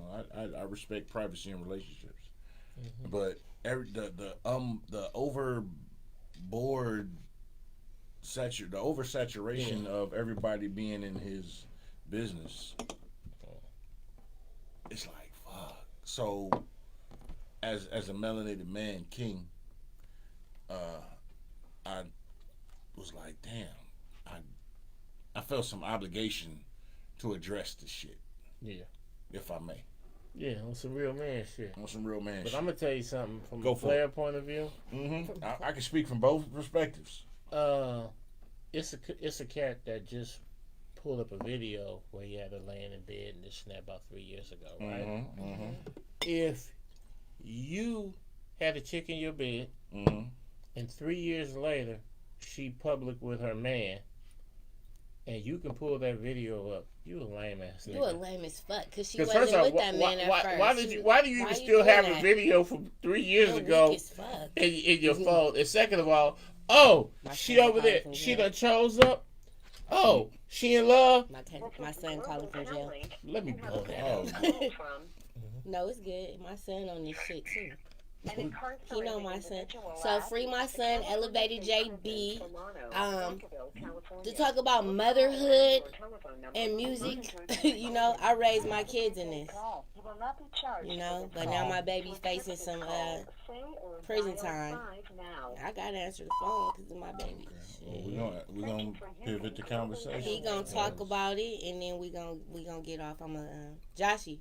I respect privacy in relationships, but the oversaturation of everybody being in his business, it's like fuck. So as a melanated man, King, I was like, damn, I felt some obligation to address this shit. Yeah. If I may. Yeah, on some real man shit. On some real man shit. But I'm going to tell you something from a player point of view. I can speak from both perspectives. It's a cat that just pulled up a video where he had her laying in bed and this and that about 3 years ago, right? If you had a chick in your bed and 3 years later she public with her man, and you can pull that video up, you a lame ass nigga. You a lame as fuck, because she wasn't with that man at first. Why do you even still have a video from 3 years ago in your phone? And second of all, she over there, she done chose up. Oh, she in love. My son calling from jail. Let me blow that out. No, it's good. My son on this shit too. He know my son. So free my son, Elevated JB. To talk about motherhood and music. You know, I raised my kids in this. You know, but now my baby's facing some prison time. I gotta answer the phone because of my baby. Well, we're gonna pivot the conversation. He gonna talk about it, and then we gonna get off. I'm Joshy.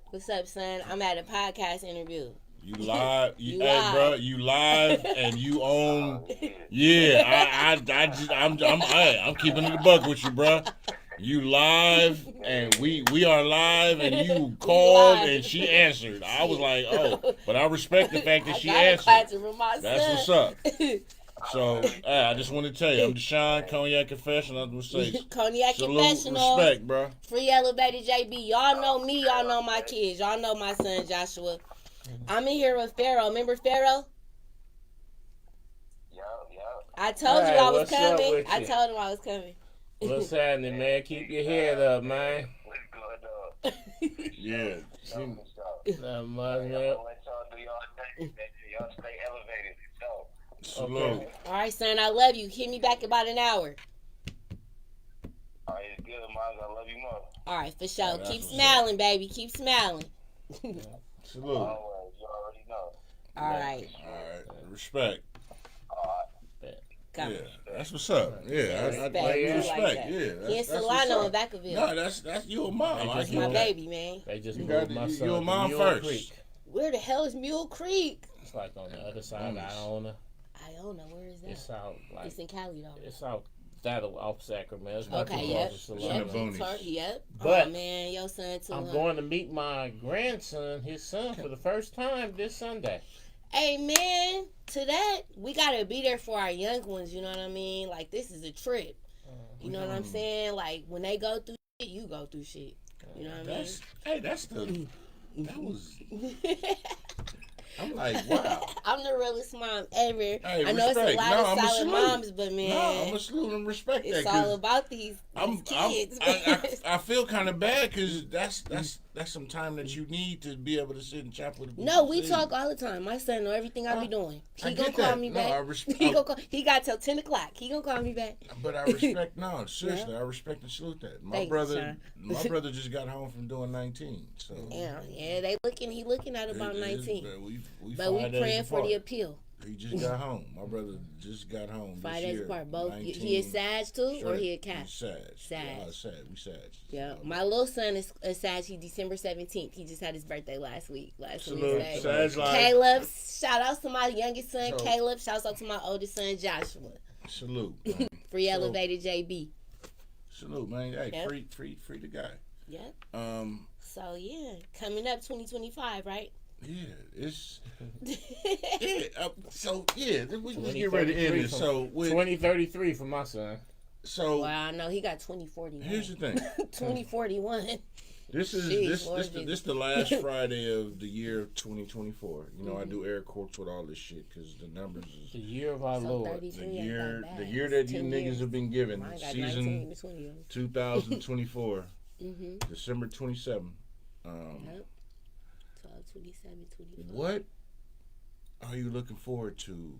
What's up, son? I'm at a podcast interview. You live, hey, bro, you live, and you own. Yeah, I'm keeping it a buck with you, bro. You live, and we are live, and you called, and she answered. I was like, oh, but I respect the fact that she answered. That's what's up. So, I just want to tell you, I'm Deshaun, Cognac Confessionals. Cognac Confessionals. Respect, bro. Free Elevated JB. Y'all know me. Y'all know my kids. Y'all know my son Joshua. I'm in here with Pharaoh. Remember Pharaoh? Yo. I told you Hey, I was what's up coming. with I you? told him I was coming. What's happening, man? Keep your head up, man. What's going on? Yeah. Nothing, Not much, I'm man. gonna let y'all do y'all thing. Y'all stay elevated. So, Salute. All right, son. I love you. Hit me back about an hour. all right, it's good, Miles. I love you more. All right, for sure. Oh, that's Keep what's smiling, baby. Keep smiling. Salute. Always, you already know. All right. All right. Respect. All Come. Yeah. That's what's up. Yeah. I Respect. give you You respect. like that. Yeah. He in That's what's Solano in up. Vacaville. No, that's you a mom. Hey, I just get My moved. that. baby, man. They just You moved got my you son a to mom Mule first. Creek. Where the hell is Mule Creek? It's like on the other side of Nice. Iona. Iona, where is that? It's out like It's in Cali, though. it's out that off Sacramento. It's not Okay, too yep. close to Yep. Solano. the boonies. Yep. But oh, man, your son too. I'm huh? going to meet my grandson, his son, for the first time this Sunday. Hey, man, to that, we got to be there for our young ones, you know what I mean? Like, this is a trip. You know what I'm saying? Like, when they go through shit, you go through shit. You know what That was. I mean? I'm like, wow. I'm the realest mom ever. Hey, I know it's a respect. lot No, of I'ma solid salute. moms, but man, No, I'm gonna salute and respect it's that. all 'Cause about these kids. I feel kind of bad because that's some time that you need to be able to sit and chat with. No, we talk all the time. My son know everything I be doing. I He gonna get call that. me No, back. I respect. He gonna call, he got till 10 o'clock. He gonna call me back. But I respect. No, seriously, I respect and salute that. My Thank you, brother, Sean. my brother just got home from doing 19. So Yeah, he looking at about 19. But we 5 days praying for apart. the appeal. He just got home. My brother just got home. 5 this days year, apart. Both. 19. He a Sag too, or he a He's Cap? Sag. Sag. Yeah, Sag. We Sag. Yeah, my little son is a Sag. He's December 17th. He just had his birthday last Salute. Wednesday. Sag life. Caleb, shout out to my youngest son, So- Caleb. Shout out to my oldest son, Joshua. Salute. Man. Free So- elevated JB. Salute, man. Hey, Yep. free the guy. Yep. So yeah, coming up 2025, right? yeah, it's we just get ready to end this. So with 2033 for my son. so Well, I know he got 2041. here's the thing. 2041. This is Jeez, Lord this the last Friday of the year 2024. You know, I do air quotes with all this shit because the numbers The is year of our So Lord. 33 the ain't year that the bad. year It's that you 10 niggas years. have been given. Mine got Season 19 to 20 of them. 2024, Mm-hmm. December 27th. Yep. 12, 27, 24. What are you looking forward to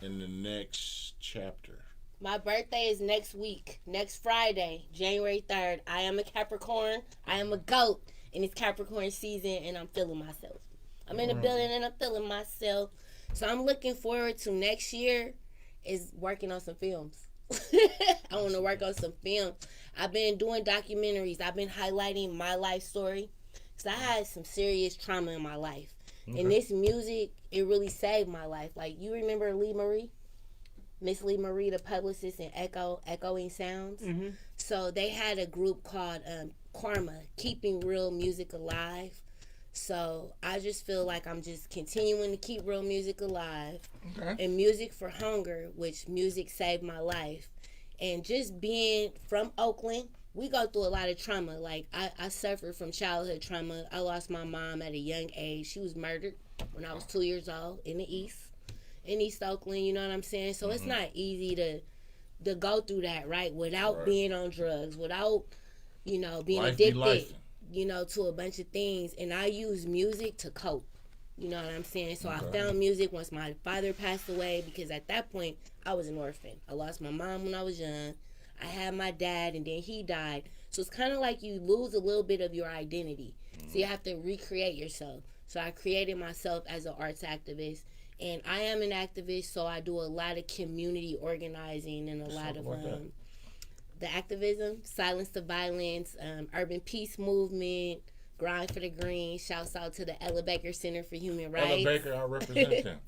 in the next chapter? My birthday is next week, next Friday, January 3rd. I am a Capricorn. I am a goat, and it's Capricorn season, and I'm feeling myself. I'm in the building, and I'm feeling myself. So I'm looking forward to next year is working on some films. I want to work on some film. I've been doing documentaries. I've been highlighting my life story. Because I had some serious trauma in my life. Okay. And this music, it really saved my life. Like, you remember Lee Marie? Miss Lee Marie, the publicist in Echoing Sounds. Mm-hmm. So they had a group called Karma, Keeping Real Music Alive. So I just feel like I'm just continuing to keep real music alive. Okay. And Music for Hunger, which music saved my life. And just being from Oakland, we go through a lot of trauma. Like, I suffered from childhood trauma. I lost my mom at a young age. She was murdered when I was 2 years old in East Oakland, you know what I'm saying? So it's not easy to go through that, right? Without being on drugs, without, being Life be addicted, lifing. to a bunch of things. And I use music to cope. You know what I'm saying? So I Okay. found music once my father passed away, because at that point, I was an orphan. I lost my mom when I was young. I had my dad, and then he died. So it's kind of like you lose a little bit of your identity. So you have to recreate yourself. So I created myself as an arts activist. And I am an activist, so I do a lot of community organizing and a lot of the activism, Silence the Violence, Urban Peace Movement, Grind for the Green. Shouts out to the Ella Baker Center for Human Rights. Ella Baker, I represent them.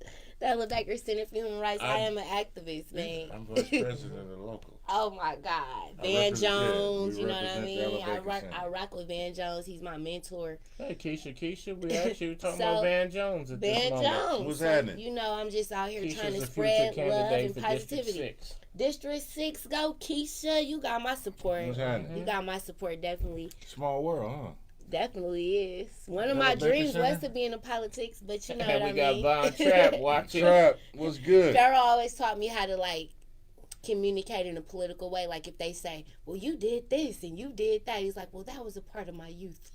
The Ella Baker Center for Human Rights. I am an activist, man. I'm vice president of the local. Oh my God, I Van represent- yeah, Jones. we You know what I represent the mean? Ella I Baker Center. rock with Van Jones. He's my mentor. Hey, Keisha, we actually were talking So, about Van Jones at this Van moment. Jones. What's So, happening? I'm just out here Keisha's trying a to future spread love candidate and for positivity. District 6. District 6, go Keisha. You got my support. What's happening? You got my support, definitely. Small world, huh? Definitely is. One of my Baker dreams Center? was to be in the politics, but you know And what we I mean. got Von Trapp watching. Trap was good. Pharaoh always taught me how to like communicate in a political way. Like if they say, "Well, you did this and you did that," he's like, "Well, that was a part of my youth."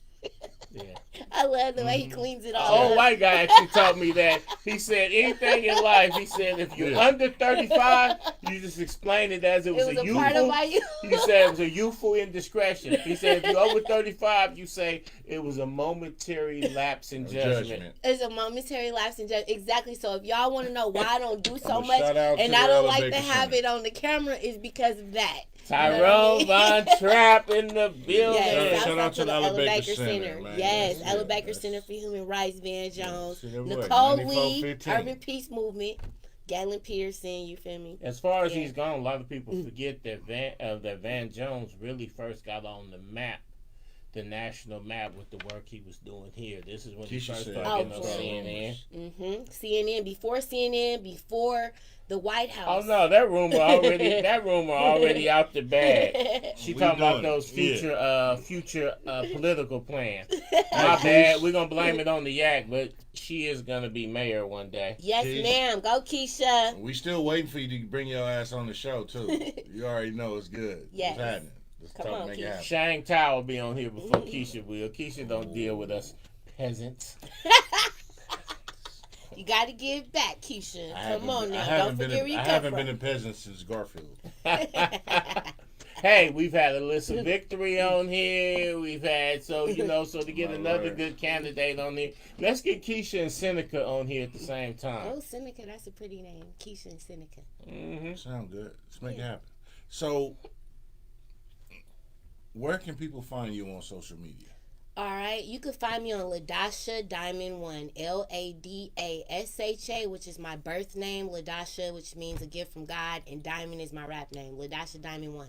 Yeah. I love the way he cleans it An all old up. white guy actually taught me that. He said anything in life, he said if you're under 35, you just explain it as it was, It was a a part of youthful. my youth. He said it was a youthful indiscretion. He said if you're over 35, you say it was a momentary lapse in judgment. It's a momentary lapse in judgment. Exactly. So if y'all want to know why I don't do so I'ma much shout out and to I the don't like to Baker have Center. it on the camera, is because of that. Tyrone Von Trapp in the building. Yes, Shout out to the Ella Ella Baker Baker Center. Center, man. Yes, That's Ella it. Baker That's- Center for Human Rights, Van Jones, See that boy, Nicole Lee, 94-15. Urban Peace Movement, Galen Pearson, you feel me? As far as Yeah. he's gone, a lot of people forget that Van Jones really first got on the map, the national map, with the work he was doing here. This is when he Keisha first said started Oh, getting on CNN. CNN, before the White Oh House. no, that rumor already out the bag. She We talking about doing it. those future political plans. My bad. We're gonna blame it on the yak, but she is gonna be mayor one day. Yes, Keisha. ma'am. Go, Keisha. We still waiting for you to bring your ass on the show too. You already know it's good. Yes. What's happening? Let's Come talk, on, make it Keisha. happen. Shang Tao will be on here before Keisha will. Keisha don't deal with us peasants. You got to give back, Keisha. I Come on I now. haven't Don't been forget where you I come haven't from. been a peasant since Garfield. Hey, we've had Alyssa Victory on here. We've had so to get My another Lord. good candidate on here. Let's get Keisha and Seneca on here at the same time. Oh, Seneca. That's a pretty name. Keisha and Seneca. Mm-hmm. Sound good. Let's make it happen. So, where can people find you on social media? All right. You can find me on Ladasha Diamond 1. Ladasha, which is my birth name. Ladasha, which means a gift from God. And Diamond is my rap name. Ladasha Diamond 1.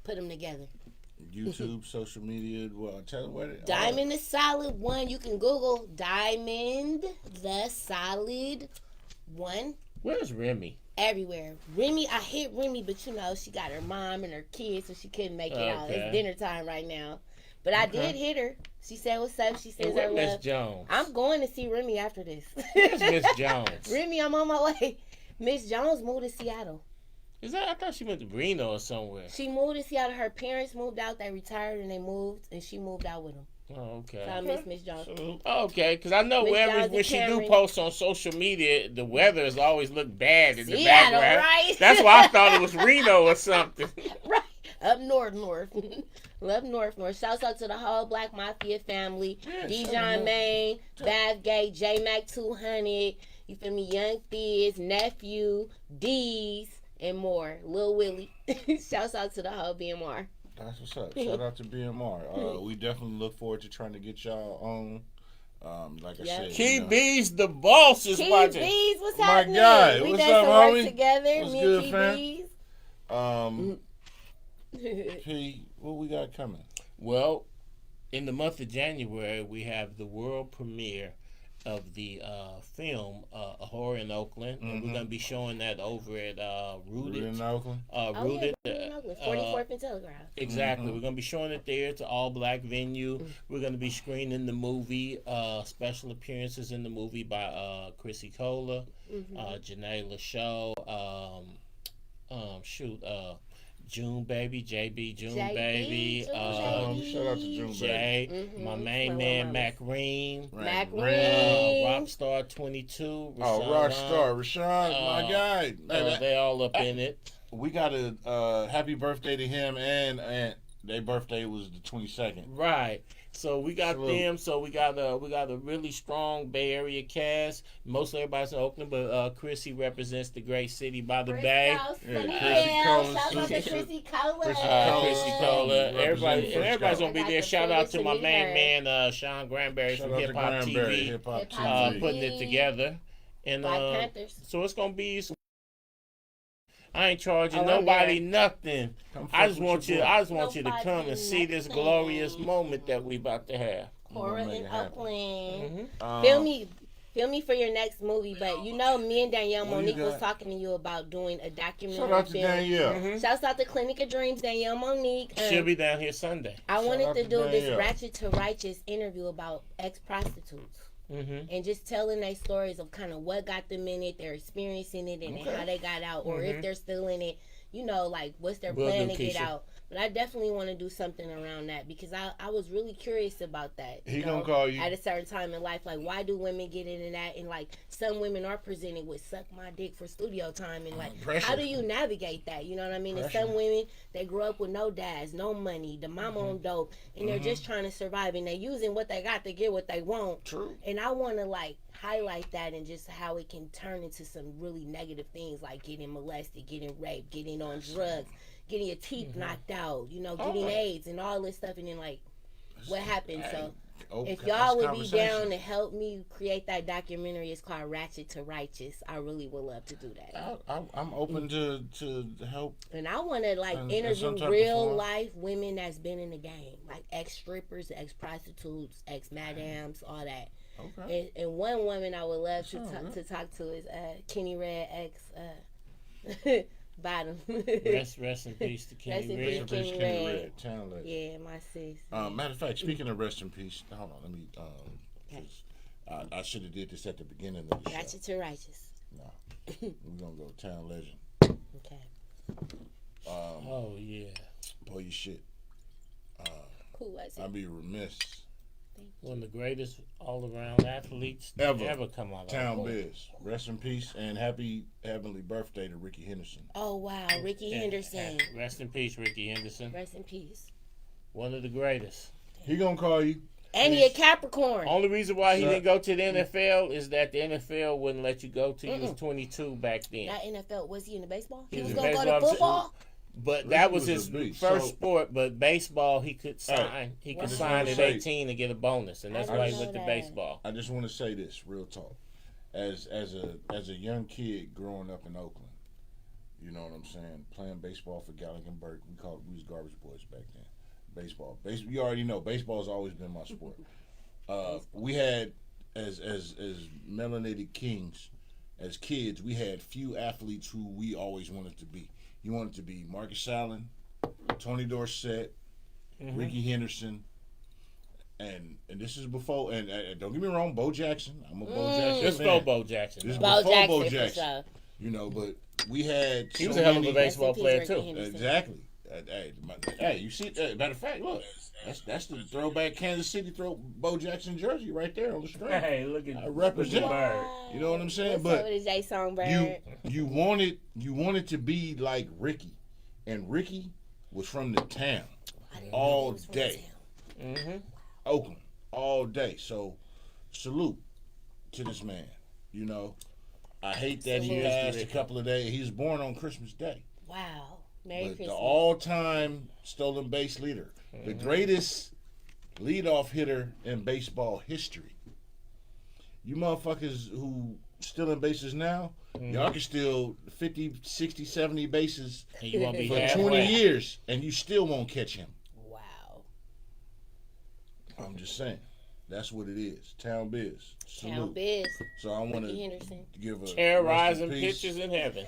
Put them together. YouTube, social media. Well, tell what. Diamond the Solid 1. You can Google Diamond the Solid 1. Where's Remy? Everywhere. Remy, I hit Remy, but you know, she got her mom and her kids, so she couldn't make it out. Okay. It's dinner time right now. But I did hit her. She said what's up. She says And her where Miss love. Jones? I'm going to see Remy after this. Where's Miss Jones? Remy, I'm on my way. Miss Jones moved to Seattle. Is that? I thought she went to Reno or somewhere. She moved to Seattle. Her parents moved out. They retired and they moved, and she moved out with them. Oh, okay. So I miss Miss Jones. Okay, because I know Miss wherever Jones when and she do Cameron. posts on social media, the weather has always looked bad in the Seattle, background. right? That's why I thought it was Reno or something. Right. Up north. Love north. Shouts out to the whole Black Mafia family. Dijon, Maine, Bath Gate, J-Mac 200. You feel me? Young Fizz, Nephew, D's, and more. Lil Willie. Shouts out to the whole BMR. That's what's up. Shout out to BMR. We definitely look forward to trying to get y'all on. Like I said, Key you know. B's the boss is Key watching. B's, what's My happening? guy, We what's done up, some work homie? together. What's Me good, and fam? Key P, what we got coming? Well, in the month of January, we have the world premiere of the film A Horror in Oakland. And we're going to be showing that over at Rooted Rooted. in Oakland. Rooted. Rooted in Oakland, 44th and Telegraph. Exactly. We're going to be showing it there. It's an all-black venue. We're going to be screening the movie. Special appearances in the movie by Chrissy Cola, Janae LaShaw, June Baby, JB, June JB, Baby, June Baby. Shout out to June Jay, my main man, Mac Ream, Mac Ring. Ring. Rockstar 22, Oh, Rashawn Rockstar, Rashawn, my guy. Lyon. They all up in it. We got a happy birthday to him and Aunt. Their birthday was the 22nd. Right. So we got Salute. them. So we got a really strong Bay Area cast. Mostly everybody's in Oakland, but Chrissy represents the great city by the bay. Yeah, Sunny Chrissy Hill. Cola, Shout out to Chrissy- Chrissy Cola. Chrissy Chrissy Cola, everybody, and everybody's gonna be I got there. the Shout out privilege to to my meet main her. man, Sean Granberry Shout from out to Hip Hop Granberry, TV, Hip Hop Hip Hop TV. TV. putting it together. And Black Panthers. so it's gonna be. I ain't charging Oh, I'm nobody there. nothing. Come I fuck just with want your you. boy. I just want you to Nobody come and see this nothing. glorious moment that we about to have. Cora make in it happen. Oakland. Mm-hmm. Feel me? Feel me for your next movie, but me and Danielle What do you Monique was got? talking to you about doing a documentary Shout out to film. Danielle. Shouts out to Clinic of Dreams, Danielle Monique. She'll be down here Sunday. I wanted out to to do this Danielle. Ratchet to Righteous interview about ex-prostitutes. And just telling their stories of kind of what got them in it, their experience in it, and then how they got out, or if they're still in it, like what's their Will plan do, to get Keisha. out. But I definitely want to do something around that because I was really curious about that. He gonna call you. At a certain time in life, like why do women get into that? And like some women are presented with suck my dick for studio time, and like Pressure. how do you navigate that? You know what I mean? And Pressure. some women, they grew up with no dads, no money, the mama on dope, and they're just trying to survive, and they're using what they got to get what they want. True. And I want to like highlight that and just how it can turn into some really negative things like getting molested, getting raped, getting on drugs, getting your teeth knocked out, getting AIDS and all this stuff, and then like what happened. So if y'all would be down to help me create that documentary, it's called Ratchet to Righteous. I really would love to do that. I'm open to help. And I want to like In interview some type of real form. life women that's been in the game, like ex strippers, ex prostitutes, ex madams, all that. Okay. And one woman I would love to talk to is Kenny Red ex Bottom. Rest in peace to Rest Kenny in Red. peace, Kenny Kenny Red. Red, town legend. Yeah, my sis. Matter of fact, speaking of rest in peace, hold on, let me. I should have did this at the beginning of the show. Ratchet to Righteous. No, we're gonna go town legend. Okay. Oh yeah. Pull your shit. Who was it? I'd be remiss. One of the greatest all-around athletes to Ever. ever come out of Town our Biz. Rest in peace and happy heavenly birthday to Ricky Henderson. Oh wow, Ricky Henderson. Rest in peace, Ricky Henderson. Rest in peace. One of the greatest. He gonna call you. And he a Capricorn. Only reason why he Sir. didn't go to the NFL is that the NFL wouldn't let you go till you was 22 back then. Not NFL. Was he in the baseball? He He was was gonna in go to baseball. football. But Ricky that was was his a beast. first So- sport. But baseball, he could sign. Hey, He could Wow. sign at Say- 18 and get a bonus, and that's I why he didn't went to know that. baseball. I just want to say this, real talk. As a young kid growing up in Oakland, you know what I'm saying, playing baseball for Gallagher Burke, we was garbage boys back then. Baseball. You already know, baseball's always been my sport. We had as melanated kings, as kids, we had few athletes who we always wanted to be. You wanted to be Marcus Allen, Tony Dorsett, Ricky Henderson. And this is before, and don't get me wrong, Bo Jackson. I'm a Bo Jackson Just fan. go Bo Jackson. This is Bo before Jackson, Bo for Jackson. sure. You know, but we had He was so a hell of a many- baseball Rest in player peace, Ricky too. Henderson. Exactly. Hey, you see? Matter of fact, look, that's the throwback Kansas City Bo Jackson jersey right there on the screen. Hey, look at I represent. look at Bird. You know what I'm saying? What's up But with the J Songbird? you wanted to be like Ricky, and Ricky was from the town I didn't know all he was from day. town. Oakland all day. So salute to this man. You know, I hate that he Salute. passed a couple of days. He was born on Christmas Day. Wow. Merry But Christmas. the all-time stolen base leader, the greatest leadoff hitter in baseball history. You motherfuckers who stealing bases now, y'all can steal 50, 60, 70 bases And you won't be for halfway. 20 years, and you still won't catch him. Wow. I'm just saying. That's what it is. Town Biz. Town Salute. Biz. So I want Ricky to Henderson. give a Terrorizing rest in peace pitchers in heaven.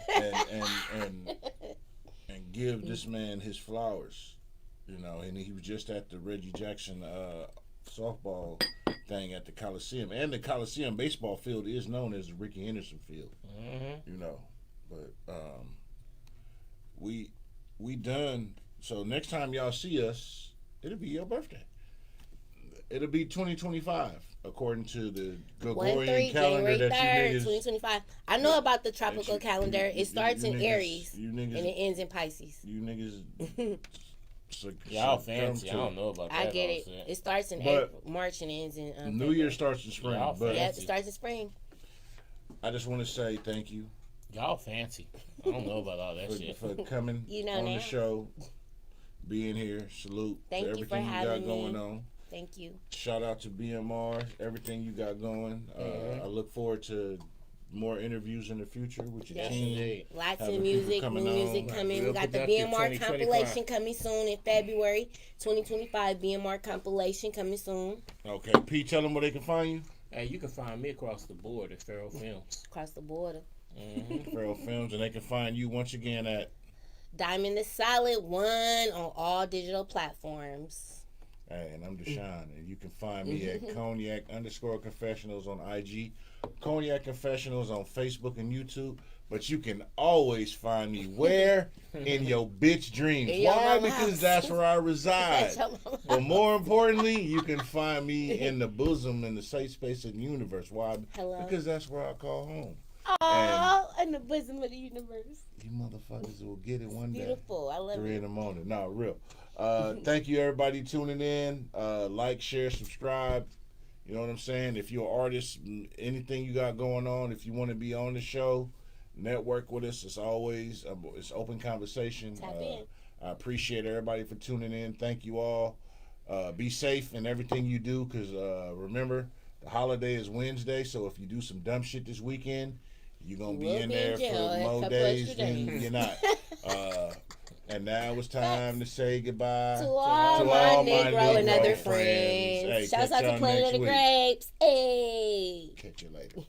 and give this man his flowers. You know, and he was just at the Reggie Jackson softball thing at the Coliseum, and the Coliseum baseball field is known as the Ricky Henderson Field. You know, but we done. So next time y'all see us, it'll be your birthday. It'll be 2025 according to the Gregorian 1-3, calendar January that 3rd, you niggas. 2025. I know about the tropical you- calendar. you- It starts you in niggas- Aries you and niggas, it ends in Pisces. you niggas. Y'all fancy. I don't know about that. I get it. all It starts in But April, March and ends in New Year starts in spring, Y'all but Yep, fancy. it starts in spring. I just want to say thank you Y'all fancy. I don't know about all that shit. for coming You know on now. the show, being here. Salute Thank to you for everything you got having me. going on. Thank you. Shout out to BMR, everything you got going. I look forward to more interviews in the future with your Yes. team. Indeed. Lots Having of people music, coming new on. music coming. Real We got the productive BMR 2025. compilation coming soon in February. 2025 BMR compilation coming soon. Okay, P, tell them where they can find you. Hey, you can find me across the board at Pharaoh Films. Across the border. Pharaoh Films, and they can find you once again at Diamond the Solid 1 on all digital platforms. Hey, and I'm Deshaun, and you can find me at Cognac_Confessionals on IG, Cognac Confessionals on Facebook and YouTube. But you can always find me where? In your bitch dreams. In your Why? mama Because house. that's where I reside. That's your mama But more importantly, you can find me in the bosom, in the safe space of the universe. Why? Hello. Because that's where I call home. Aww, in the bosom of the universe. You motherfuckers will get it one day. Beautiful. I love 3 it. in the morning. No, real. Thank you, everybody, tuning in. Like, share, subscribe. You know what I'm saying? If you're an artist, anything you got going on, if you want to be on the show, network with us. It's always it's open conversation. Tap in. I appreciate everybody for tuning in. Thank you all. Be safe in everything you do, because remember, the holiday is Wednesday, so if you do some dumb shit this weekend, you're going to be will in be there in jail for a more couple days extra than days. you're not. And now it's time to say goodbye To all my Negro and other friends. Hey, Shouts catch out to y'all Planet next of the week. Grapes. Hey. Catch you later.